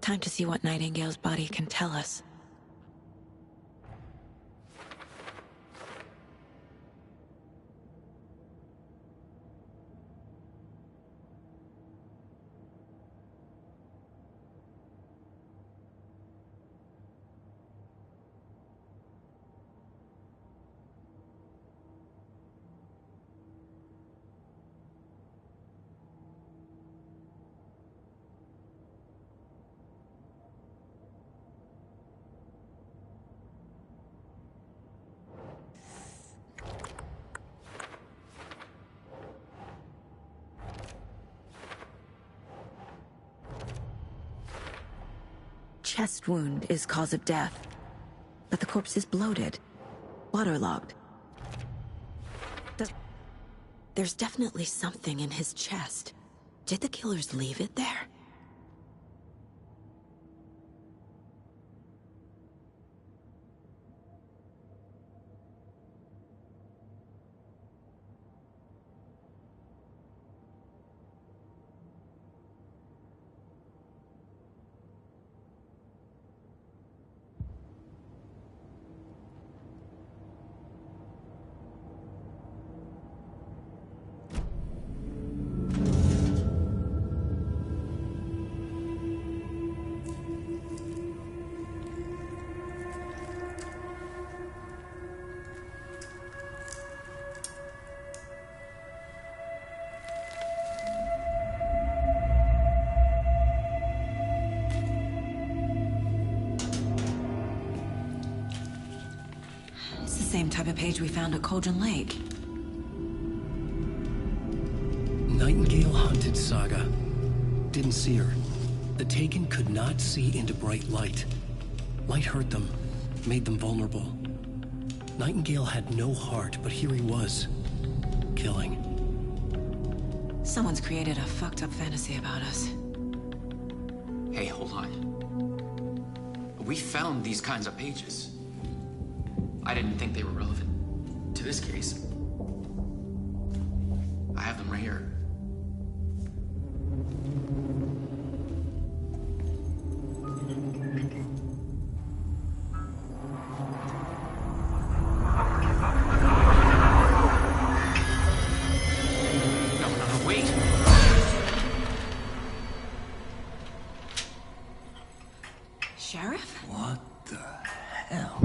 Time to see what Nightingale's body can tell us. chest wound is cause of death. But the corpse is bloated, waterlogged. There's definitely something in his chest. Did the killers leave it there? Same type of page we found at Cauldron Lake. Nightingale hunted Saga. Didn't see her. The Taken could not see into bright light. Light hurt them, made them vulnerable. Nightingale had no heart, but here he was, killing. Someone's created a fucked up fantasy about us. Hey, hold on. We found these kinds of pages. I didn't think they were relevant to this case. I have them right here. No, wait! Sheriff? What the hell?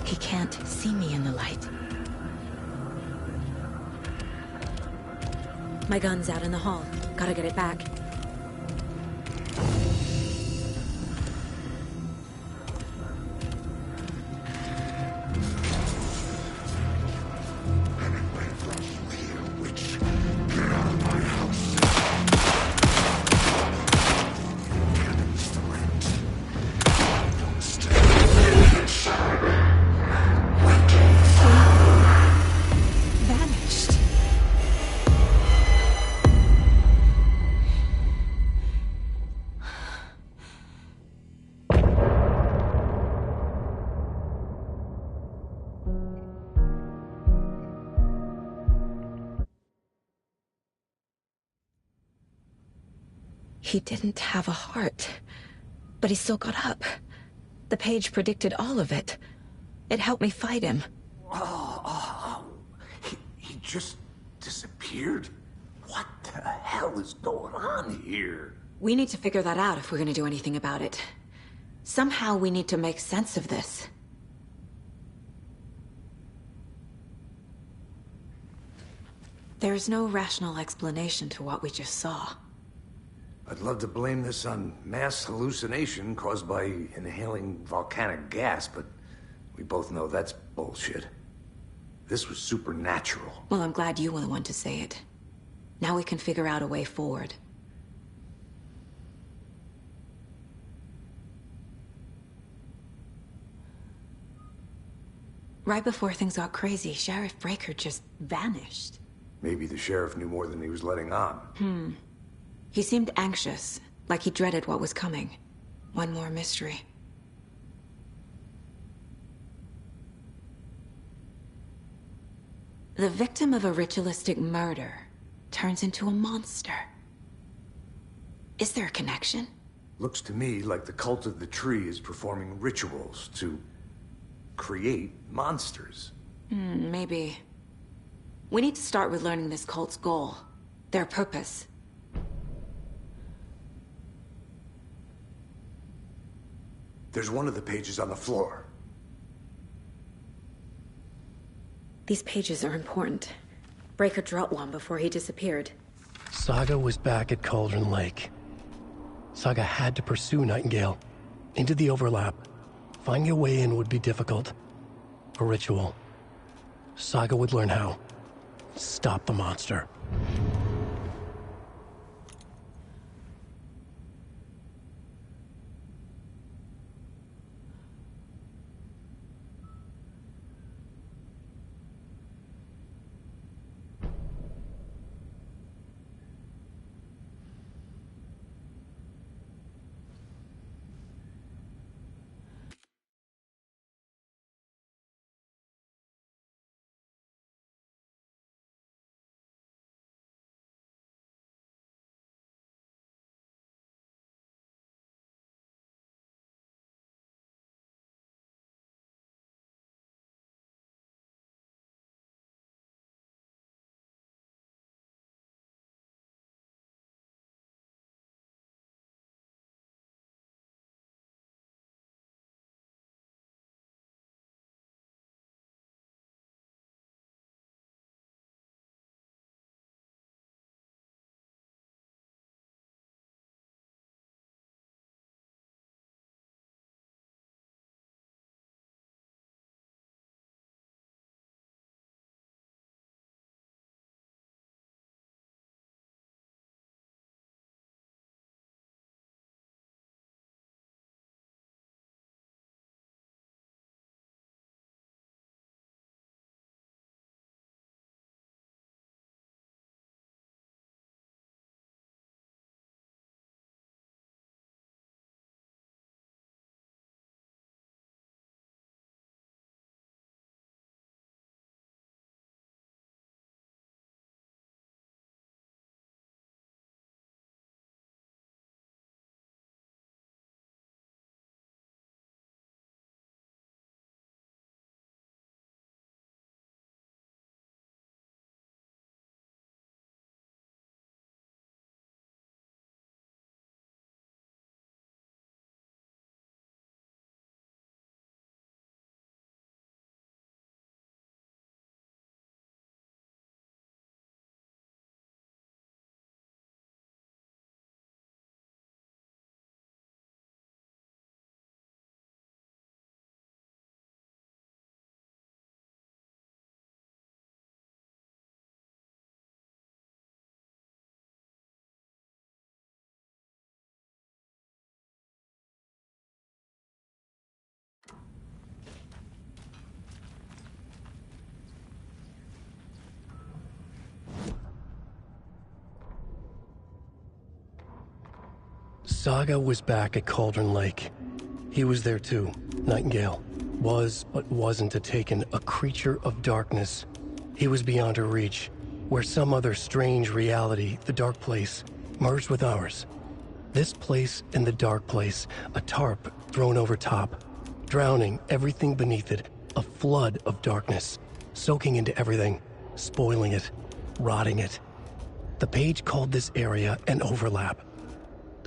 He can't see me in the light. My gun's out in the hall. Gotta get it back. He didn't have a heart, but he still got up. The page predicted all of it. It helped me fight him. He just disappeared? What the hell is going on here? We need to figure that out if we're gonna do anything about it. Somehow we need to make sense of this. There's no rational explanation to what we just saw. I'd love to blame this on mass hallucination caused by inhaling volcanic gas, but we both know that's bullshit. This was supernatural. Well, I'm glad you were the one to say it. Now we can figure out a way forward. Right before things got crazy, Sheriff Breaker just vanished. Maybe the sheriff knew more than he was letting on. He seemed anxious, like he dreaded what was coming. One more mystery. The victim of a ritualistic murder turns into a monster. Is there a connection? Looks to me like the cult of the tree is performing rituals to create monsters. Maybe. We need to start with learning this cult's goal. Their purpose. There's one of the pages on the floor. These pages are important. Breaker dropped one before he disappeared. Saga was back at Cauldron Lake. Saga had to pursue Nightingale. Into the overlap. Finding a way in would be difficult. A ritual. Saga would learn how. Stop the monster. Saga was back at Cauldron Lake. He was there too. Nightingale was, but wasn't taken, a creature of darkness. He was beyond her reach, where some other strange reality, the dark place, merged with ours. This place and the dark place, a tarp thrown over top, drowning everything beneath it, a flood of darkness, soaking into everything, spoiling it, rotting it. The page called this area an overlap.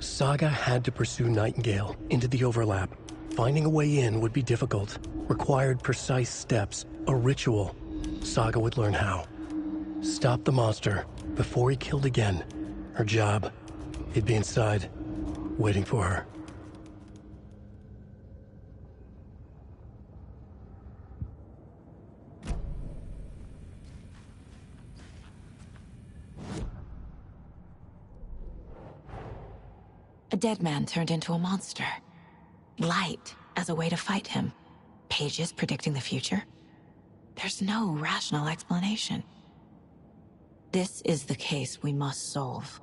Saga had to pursue Nightingale into the overlap. Finding a way in would be difficult, required precise steps, a ritual. Saga would learn how. Stop the monster before he killed again. Her job. He'd be inside, waiting for her. A dead man turned into a monster. Light as a way to fight him. Pages predicting the future. There's no rational explanation. This is the case we must solve.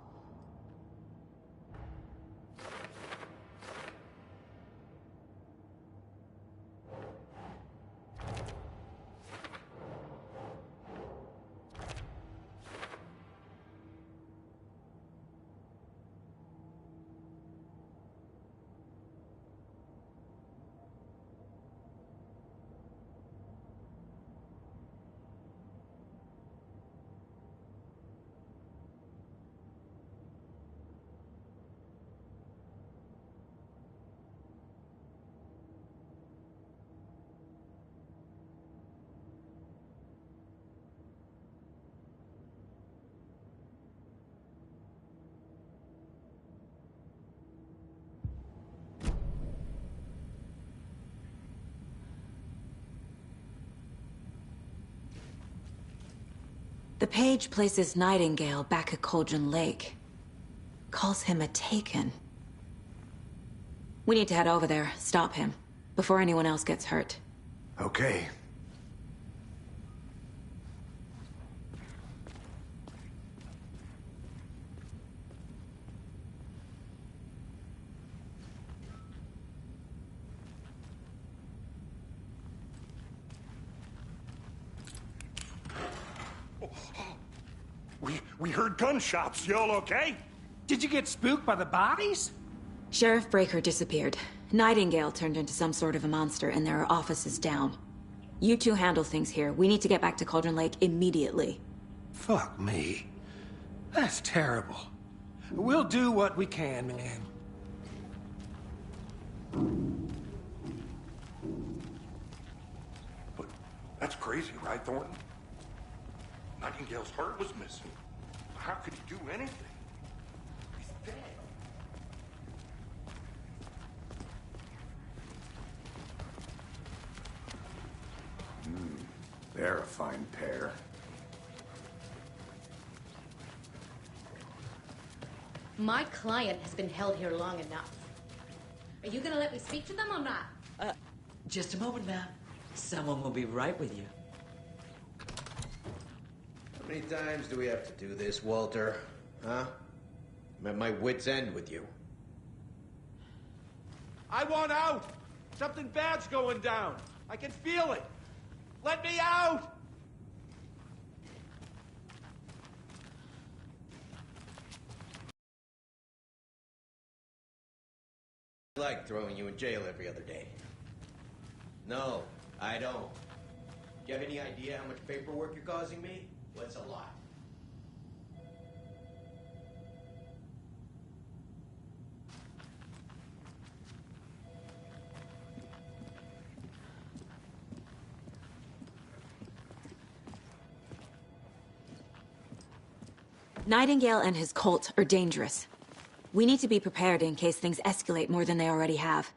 The page places Nightingale back at Cauldron Lake. Calls him a Taken. We need to head over there, stop him, before anyone else gets hurt. Okay. We heard gunshots. Y'all okay? Did you get spooked by the bodies? Sheriff Breaker disappeared. Nightingale turned into some sort of a monster, and there are offices down. You two handle things here. We need to get back to Cauldron Lake immediately. Fuck me. That's terrible. We'll do what we can, man. But that's crazy, right, Thornton? Nightingale's heart was missing. How could he do anything? He's dead. They're a fine pair. My client has been held here long enough. Are you gonna let me speak to them or not? Just a moment, ma'am. Someone will be right with you. How many times do we have to do this, Walter? Huh? I'm at my wit's end with you. I want out! Something bad's going down. I can feel it. Let me out! I like throwing you in jail every other day. No, I don't. Do you have any idea how much paperwork you're causing me? Well, it's a lot. Nightingale and his cult are dangerous. We need to be prepared in case things escalate more than they already have.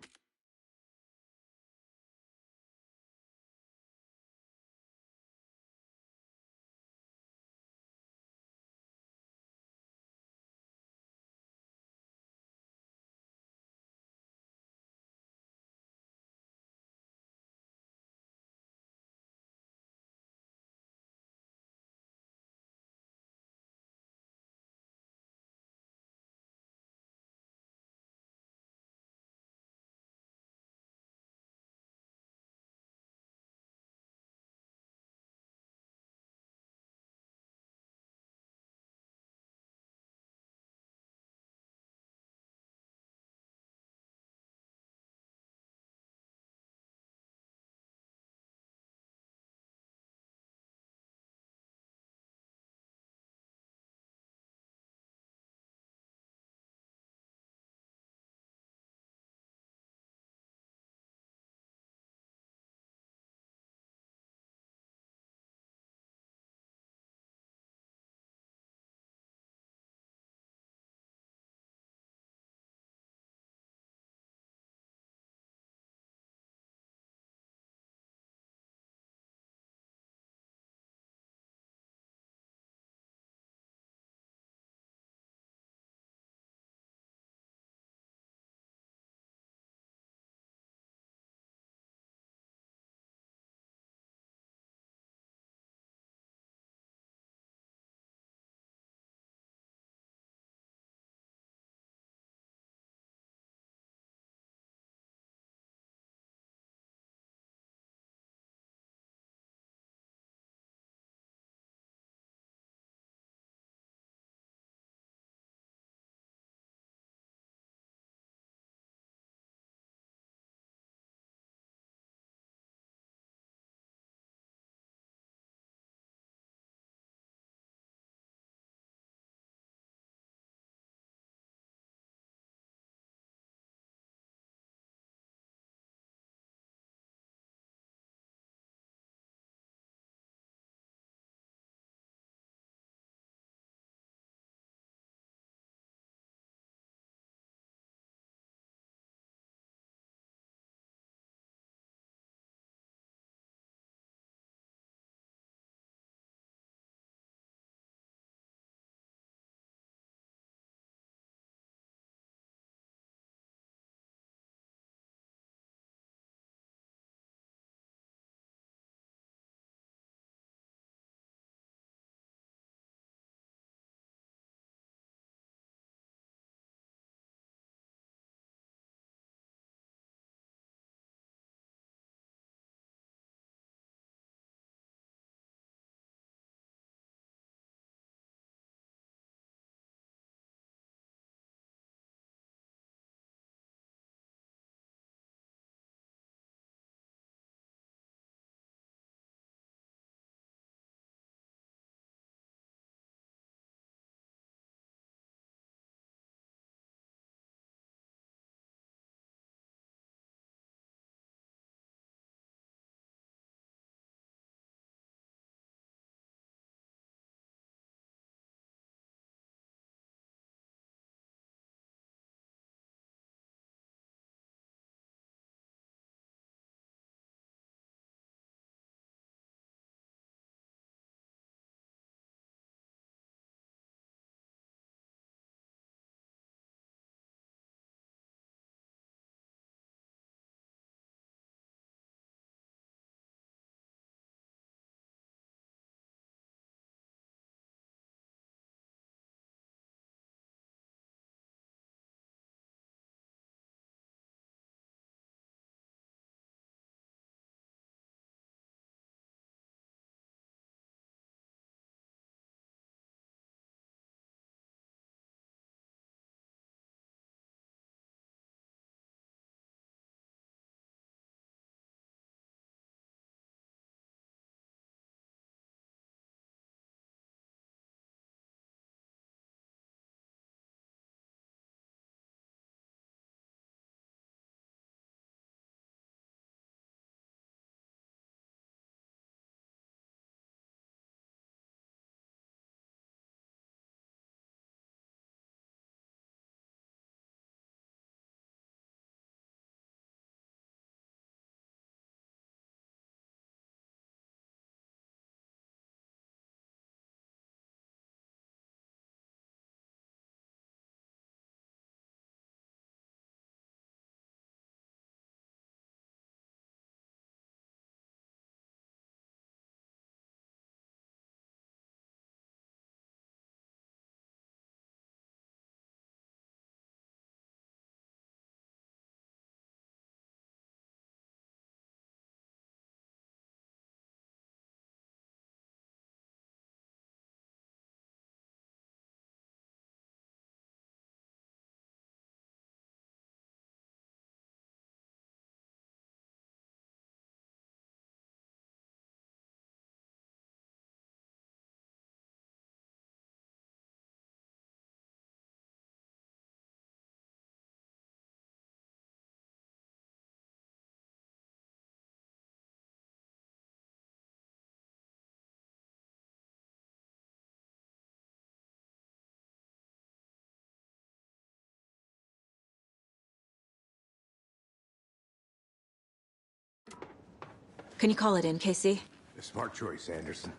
Can you call it in, Casey? A smart choice, Anderson.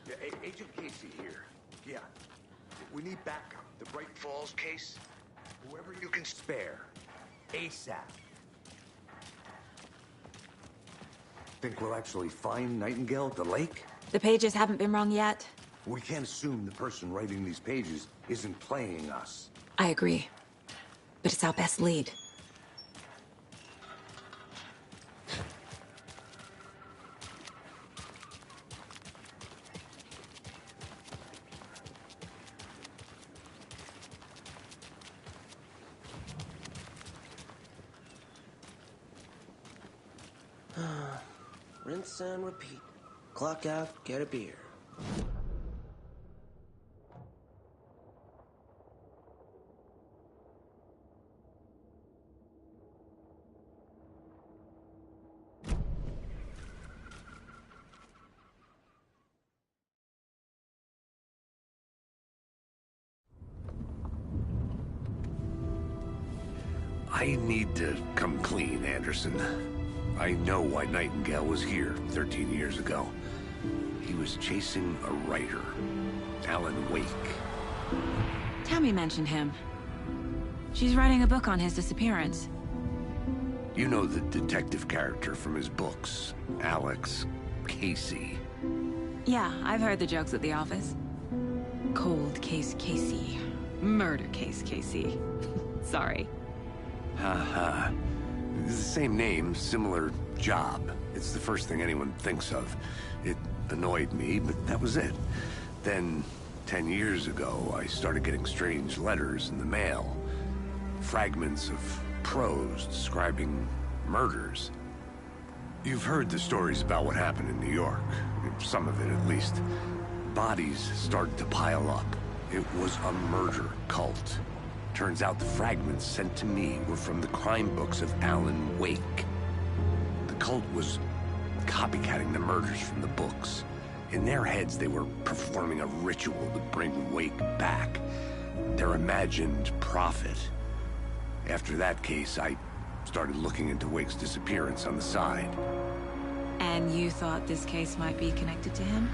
Yeah, Agent Casey here. Yeah. We need backup. The Bright Falls case. Whoever you can spare. ASAP. Think we'll actually find Nightingale at the lake? The pages haven't been wrong yet. We can't assume the person writing these pages isn't playing us. I agree. But it's our best lead. Rinse and repeat. Clock out, get a beer. I need to come clean, Anderson. I know why Nightingale was here 13 years ago. He was chasing a writer, Alan Wake. Tammy mentioned him. She's writing a book on his disappearance. You know the detective character from his books, Alex Casey. Yeah, I've heard the jokes at the office. Cold case Casey. Murder case Casey. Sorry. Haha. It's the same name, similar job. It's the first thing anyone thinks of. It annoyed me, but that was it. Then, 10 years ago, I started getting strange letters in the mail. Fragments of prose describing murders. You've heard the stories about what happened in New York. Some of it, at least. Bodies started to pile up. It was a murder cult. Turns out the fragments sent to me were from the crime books of Alan Wake. The cult was copycatting the murders from the books. In their heads, they were performing a ritual to bring Wake back. Their imagined prophet. After that case, I started looking into Wake's disappearance on the side. And you thought this case might be connected to him?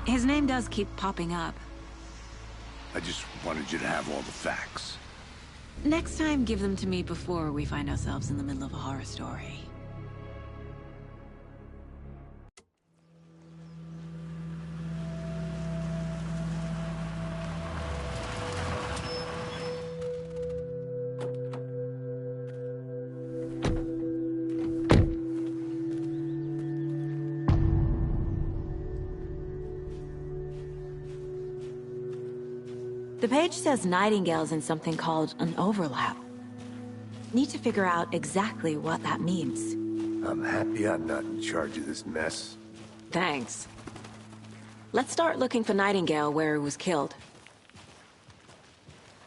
His name does keep popping up. I just wanted you to have all the facts. Next time, give them to me before we find ourselves in the middle of a horror story. The page says Nightingale's in something called an overlap. Need to figure out exactly what that means. I'm happy I'm not in charge of this mess. Thanks. Let's start looking for Nightingale where he was killed.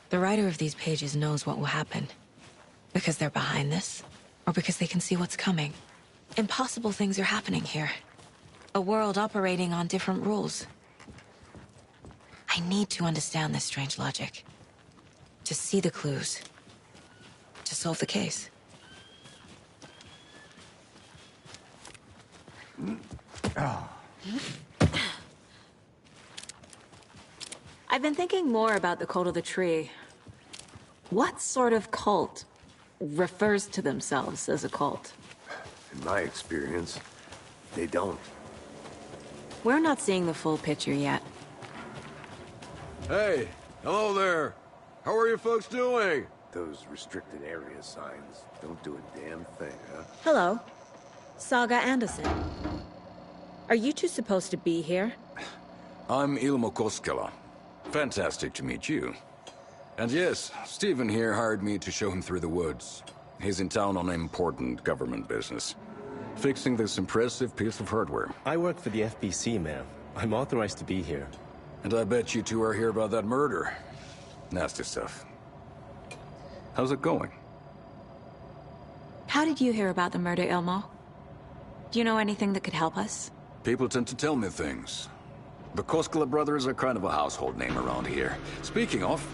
The writer of these pages knows what will happen. Because they're behind this, or because they can see what's coming. Impossible things are happening here. A world operating on different rules. I need to understand this strange logic. To see the clues. To solve the case. I've been thinking more about the cult of the tree. What sort of cult refers to themselves as a cult? In my experience, they don't. We're not seeing the full picture yet. Hey, hello there. How are you folks doing? Those restricted area signs don't do a damn thing, huh? Hello. Saga Anderson. Are you two supposed to be here? I'm Ilmo Koskela. Fantastic to meet you. And yes, Stephen here hired me to show him through the woods. He's in town on important government business. Fixing this impressive piece of hardware. I work for the FBC, ma'am. I'm authorized to be here. And I bet you two are here about that murder. Nasty stuff. How's it going? How did you hear about the murder, Ilmo? Do you know anything that could help us? People tend to tell me things. The Koskela brothers are kind of a household name around here. Speaking of,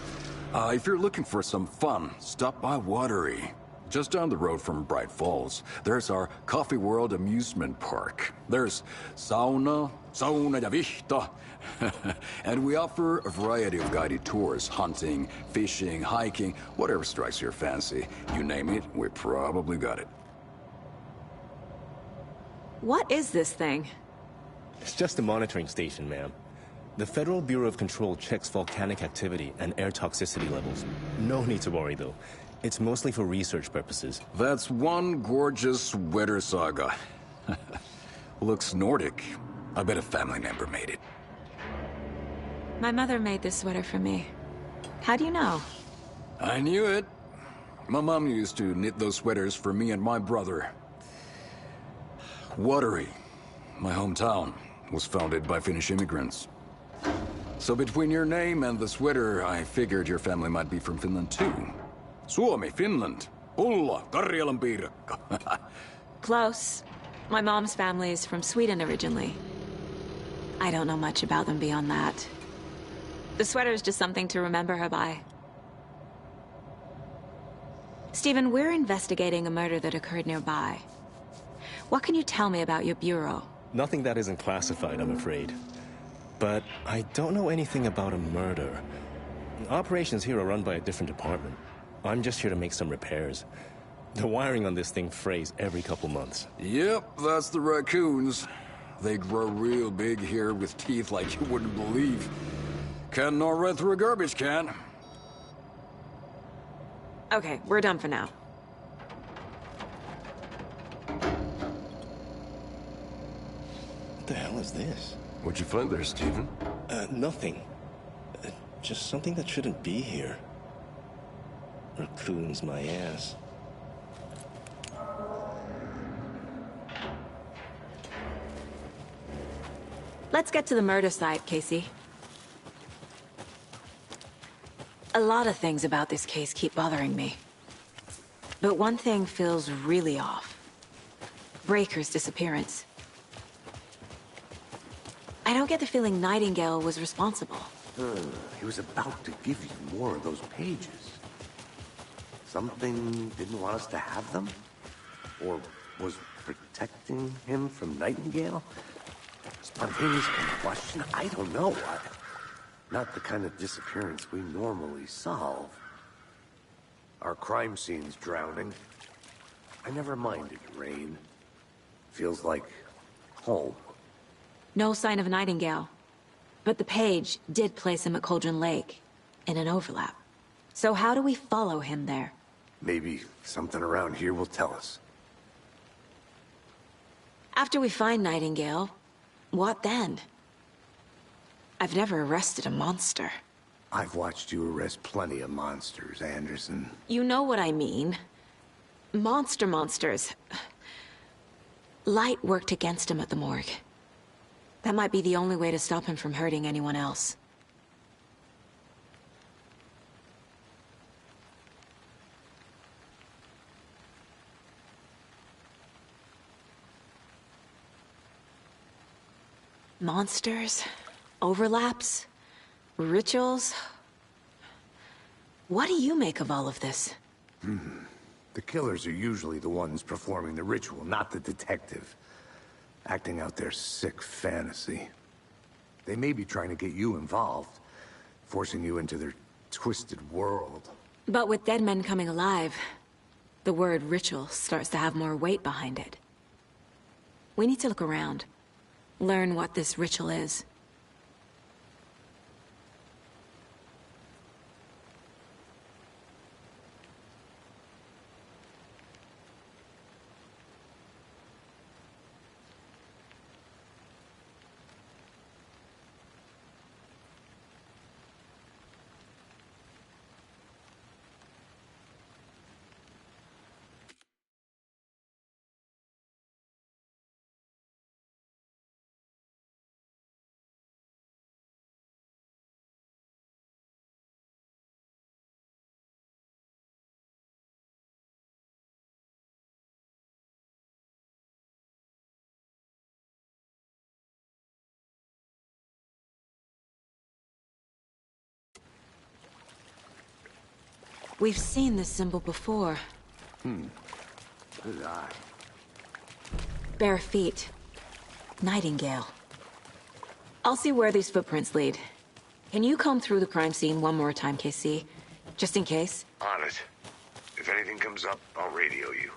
if you're looking for some fun, stop by Watery. Just down the road from Bright Falls, there's our Coffee World amusement park. There's sauna ja vihta. And we offer a variety of guided tours, hunting, fishing, hiking, whatever strikes your fancy. You name it, we probably got it. What is this thing? It's just a monitoring station, ma'am. The Federal Bureau of Control checks volcanic activity and air toxicity levels. No need to worry, though. It's mostly for research purposes. That's one gorgeous weather saga. Looks Nordic. I bet a family member made it. My mother made this sweater for me. How do you know? I knew it. My mom used to knit those sweaters for me and my brother. Watery, my hometown, was founded by Finnish immigrants. So between your name and the sweater, I figured your family might be from Finland too. Suomi, Finland. Ulla, Karjalan piirakka. Close. My mom's family is from Sweden originally. I don't know much about them beyond that. The sweater is just something to remember her by. Stephen, we're investigating a murder that occurred nearby. What can you tell me about your bureau? Nothing that isn't classified, I'm afraid. But I don't know anything about a murder. Operations here are run by a different department. I'm just here to make some repairs. The wiring on this thing frays every couple months. Yep, that's the raccoons. They grow real big here with teeth like you wouldn't believe. Can't gnaw right through a garbage can. Okay, we're done for now. What the hell is this? What'd you find there, Stephen? Nothing. Just something that shouldn't be here. Raccoons, my ass. Let's get to the murder site, Casey. A lot of things about this case keep bothering me. But one thing feels really off. Breaker's disappearance. I don't get the feeling Nightingale was responsible. He was about to give you more of those pages. Something didn't want us to have them? Or was protecting him from Nightingale? Spontaneous combustion? I don't know. Not the kind of disappearance we normally solve. Our crime scene's drowning. I never minded rain. Feels like home. No sign of Nightingale. But the page did place him at Cauldron Lake, in an overlap. So how do we follow him there? Maybe something around here will tell us. After we find Nightingale, what then? I've never arrested a monster. I've watched you arrest plenty of monsters, Anderson. You know what I mean. Monsters. Light worked against him at the morgue. That might be the only way to stop him from hurting anyone else. Monsters? Overlaps? Rituals? What do you make of all of this? The killers are usually the ones performing the ritual, not the detective. Acting out their sick fantasy. They may be trying to get you involved, forcing you into their twisted world. But with dead men coming alive, the word ritual starts to have more weight behind it. We need to look around. Learn what this ritual is. We've seen this symbol before. Good eye. Bare feet. Nightingale. I'll see where these footprints lead. Can you comb through the crime scene one more time, KC? Just in case? On it. If anything comes up, I'll radio you.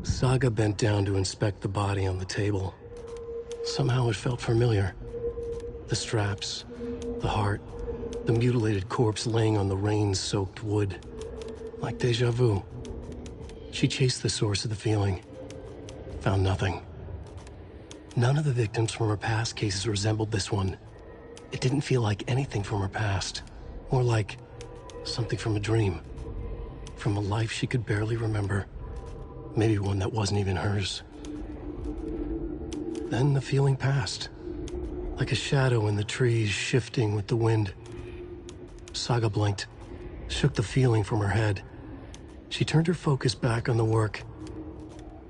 Saga bent down to inspect the body on the table. Somehow it felt familiar. The straps, the heart, the mutilated corpse laying on the rain-soaked wood. Like deja vu. She chased the source of the feeling. Found nothing. None of the victims from her past cases resembled this one. It didn't feel like anything from her past. More like something from a dream. From a life she could barely remember. Maybe one that wasn't even hers. Then the feeling passed. Like a shadow in the trees shifting with the wind. Saga blinked, shook the feeling from her head. She turned her focus back on the work.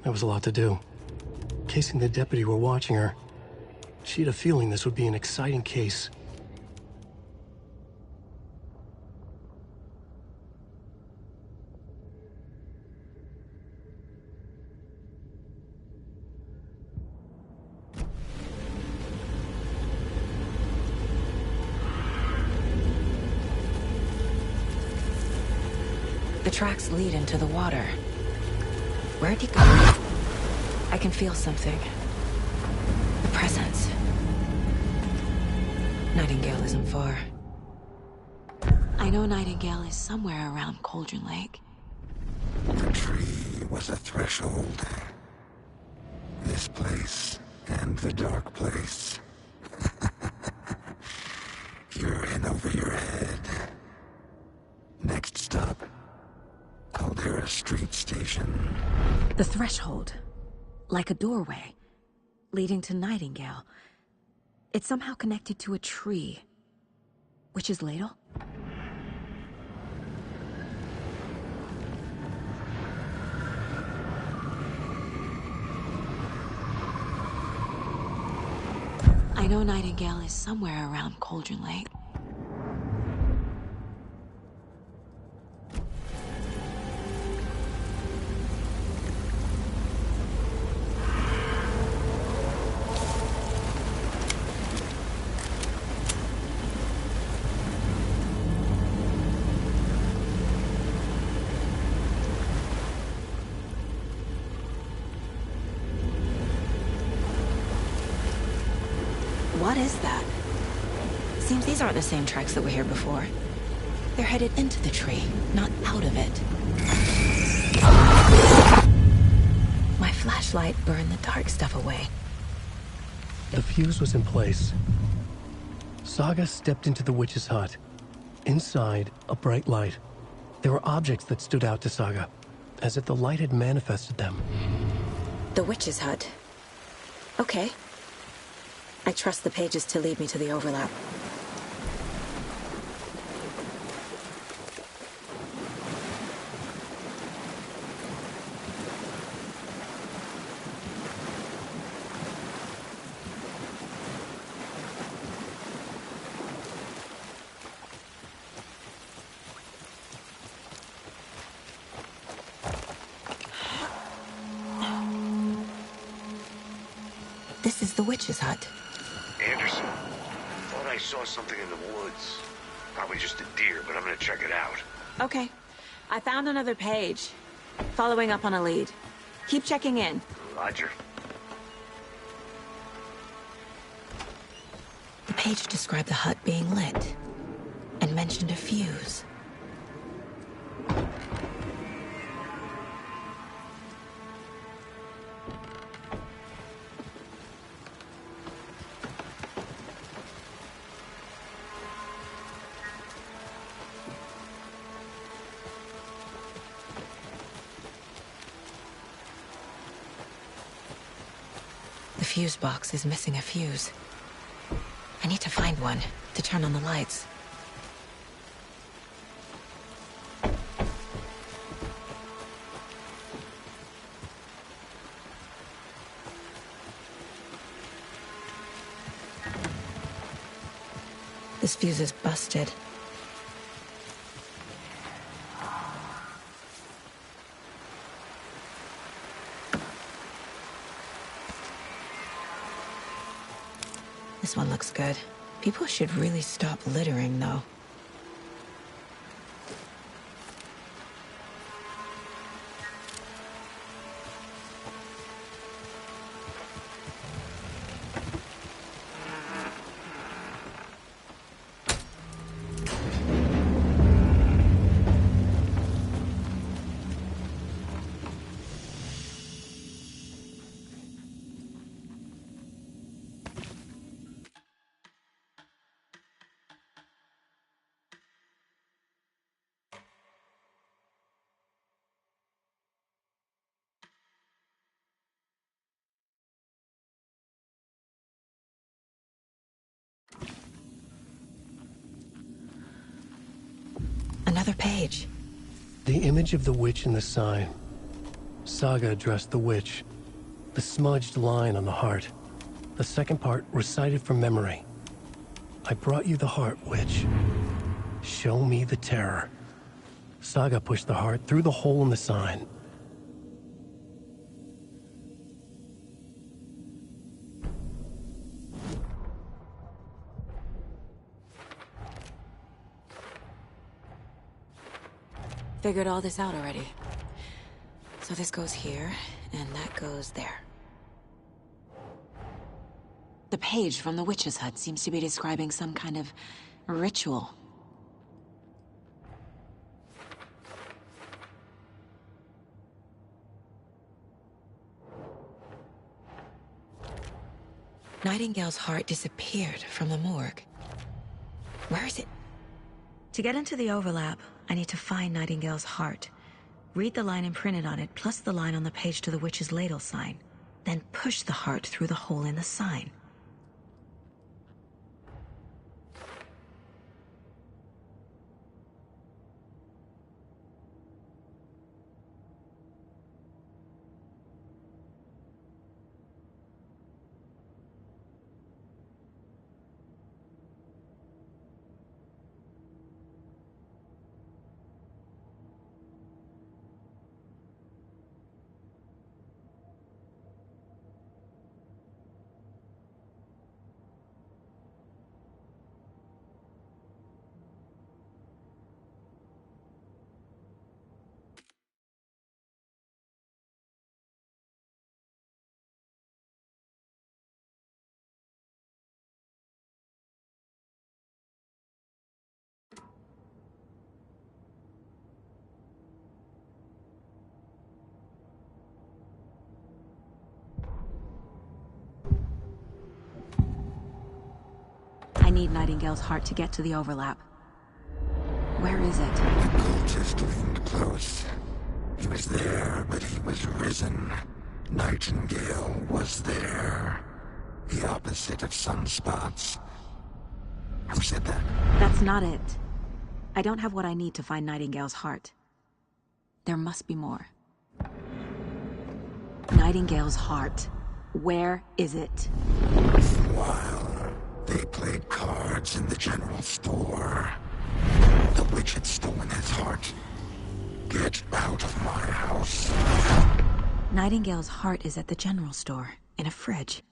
There was a lot to do. Casey and the deputy were watching her. She had a feeling this would be an exciting case. The tracks lead into the water. Where'd he go? I can feel something. A presence. Nightingale isn't far. I know Nightingale is somewhere around Cauldron Lake. The tree was a threshold. This place and the dark place. You're in over your head. Next stop. Caldera Street Station. The threshold. Like a doorway. Leading to Nightingale. It's somehow connected to a tree. Witch's Ladle? I know Nightingale is somewhere around Cauldron Lake. What is that? Seems these aren't the same tracks that were here before. They're headed into the tree, not out of it. My flashlight burned the dark stuff away. The fuse was in place. Saga stepped into the witch's hut. Inside, a bright light. There were objects that stood out to Saga, as if the light had manifested them. The witch's hut. Okay. I trust the pages to lead me to the overlap. This is the witch's hut. Anderson, thought I saw something in the woods. Probably just a deer, but I'm gonna check it out. Okay. I found another page. Following up on a lead. Keep checking in. Roger. The page described the hut being lit, and mentioned a fuse. The fuse box is missing a fuse. I need to find one to turn on the lights. This fuse is busted. This one looks good. People should really stop littering, though. Another page. The image of the witch in the sign. Saga addressed the witch. The smudged line on the heart. The second part recited from memory. I brought you the heart, witch. Show me the terror. Saga pushed the heart through the hole in the sign. Figured all this out already. So this goes here, and that goes there. The page from the witch's hut seems to be describing some kind of ritual. Nightingale's heart disappeared from the morgue. Where is it? To get into the overlap, I need to find Nightingale's heart. Read the line imprinted on it, plus the line on the page to the witch's ladle sign. Then push the heart through the hole in the sign. I need Nightingale's heart to get to the overlap. Where is it? The cultist leaned close. He was there, but he was risen. Nightingale was there. The opposite of sunspots. Who said that? That's not it. I don't have what I need to find Nightingale's heart. There must be more. Nightingale's heart. Where is it? While they played cards in the general store, the witch had stolen his heart. Get out of my house. Nightingale's heart is at the general store, in a fridge.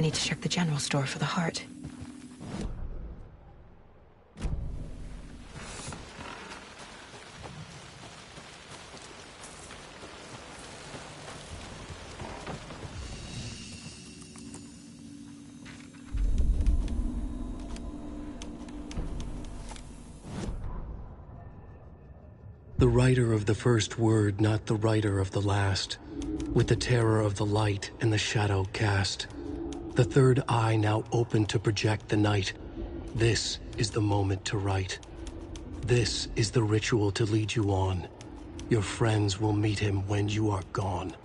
need to check the general store for the heart. The writer of the first word, not the writer of the last. With the terror of the light and the shadow cast. The third eye now open to project the night. This is the moment to write. This is the ritual to lead you on. Your friends will meet him when you are gone.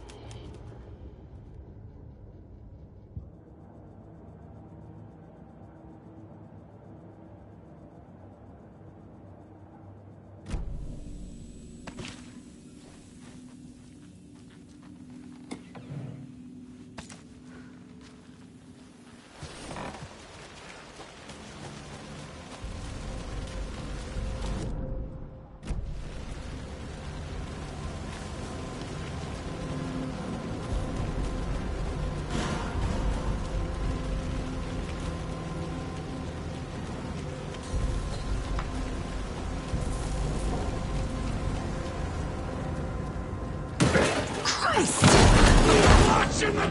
Watch in the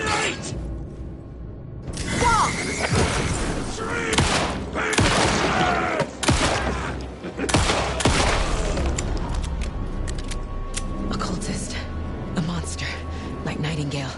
night! Occultist. A monster. Like Nightingale.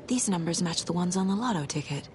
These numbers match the ones on the lotto ticket.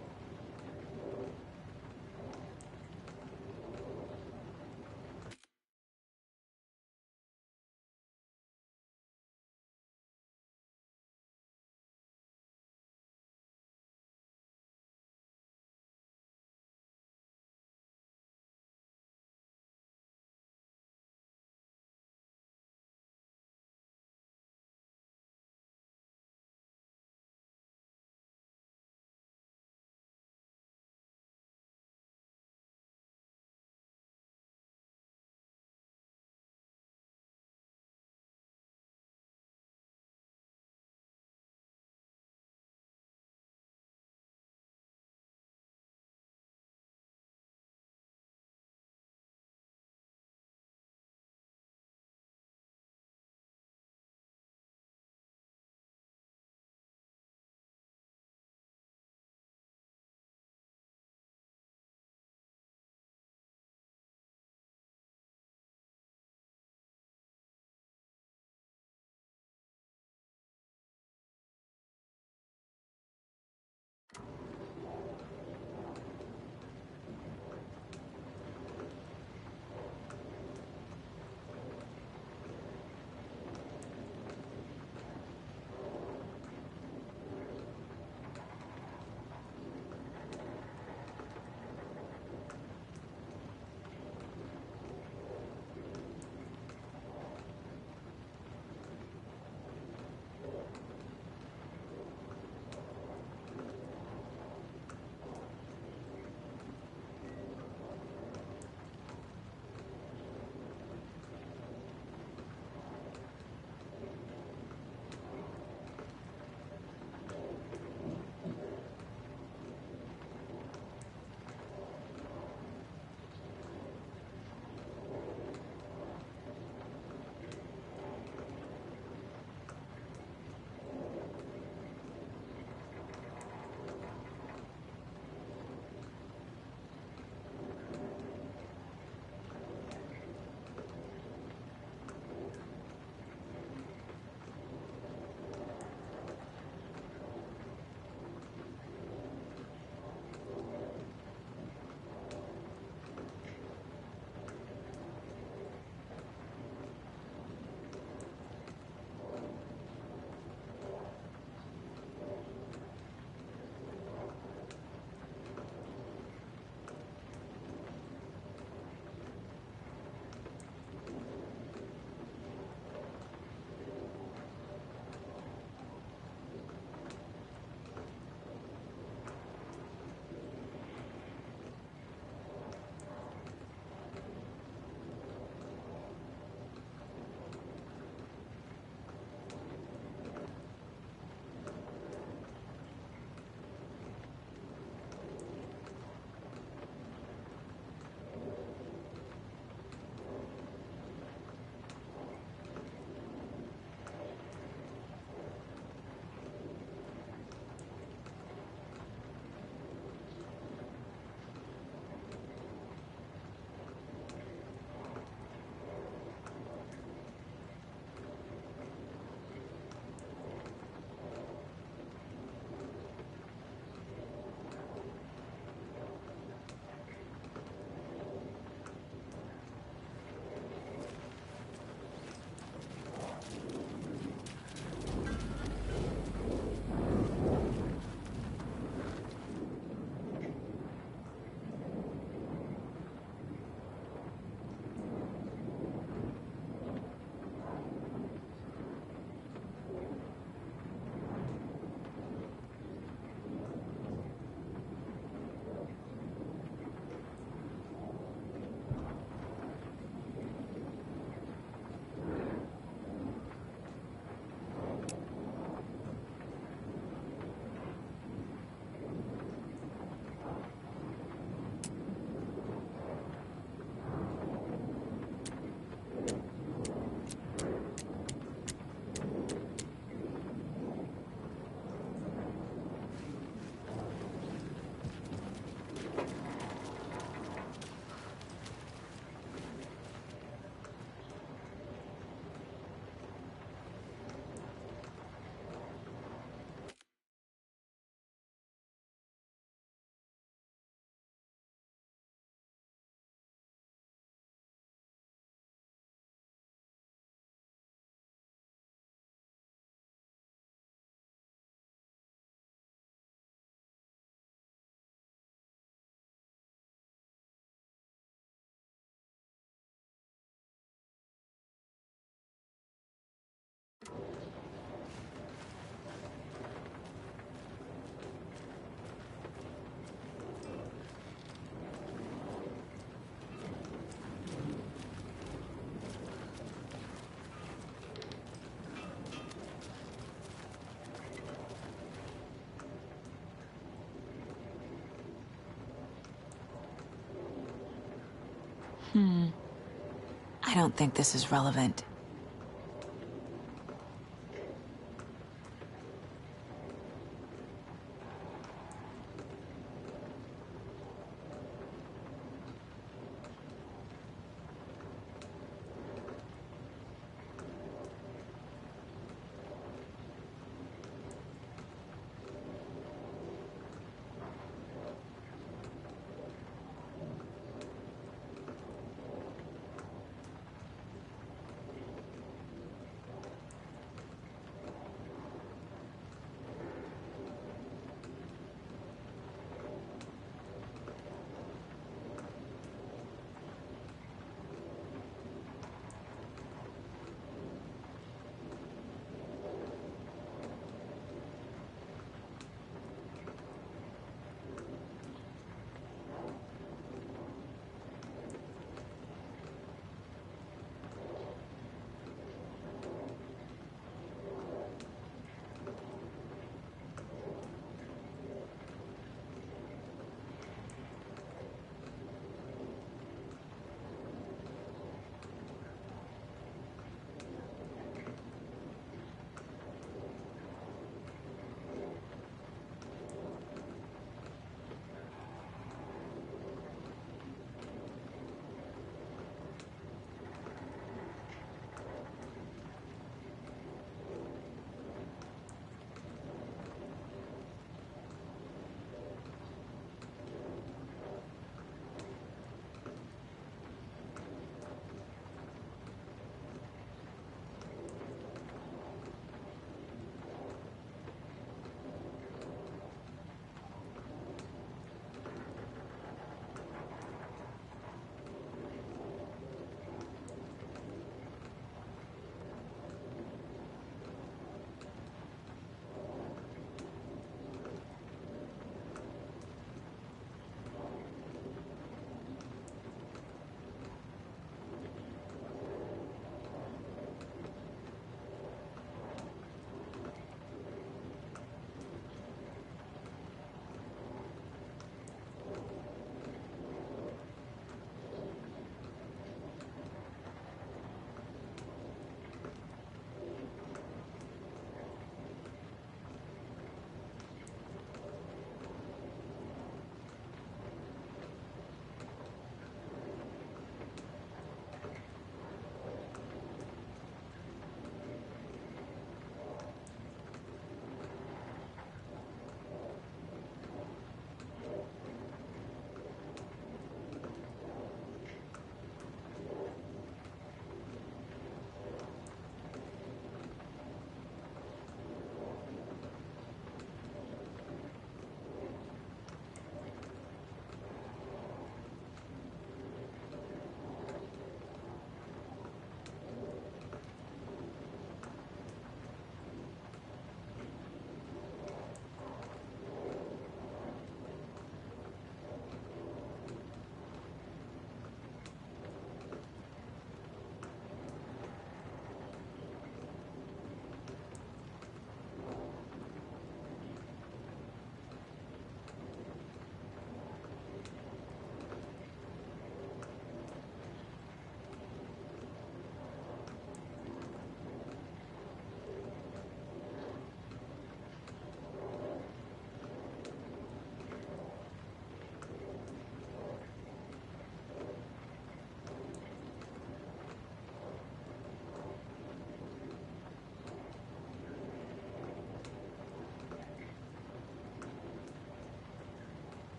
I don't think this is relevant.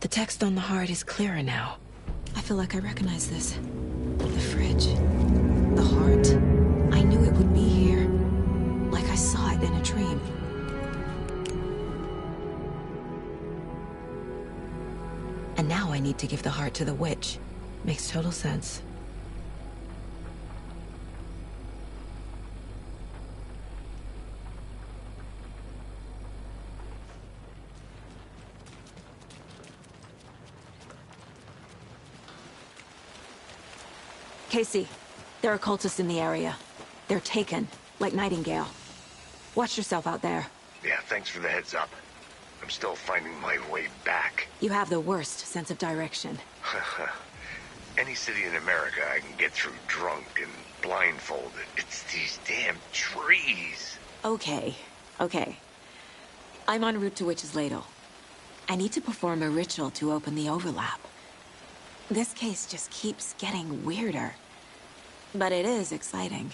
The text on the heart is clearer now. I feel like I recognize this. The fridge. The heart. I knew it would be here. Like I saw it in a dream. And now I need to give the heart to the witch. Makes total sense. Casey, there are cultists in the area. They're taken, like Nightingale. Watch yourself out there. Yeah, thanks for the heads up. I'm still finding my way back. You have the worst sense of direction. Any city in America I can get through drunk and blindfolded. It's these damn trees. Okay. I'm en route to Witch's Ladle. I need to perform a ritual to open the overlap. This case just keeps getting weirder. But it is exciting.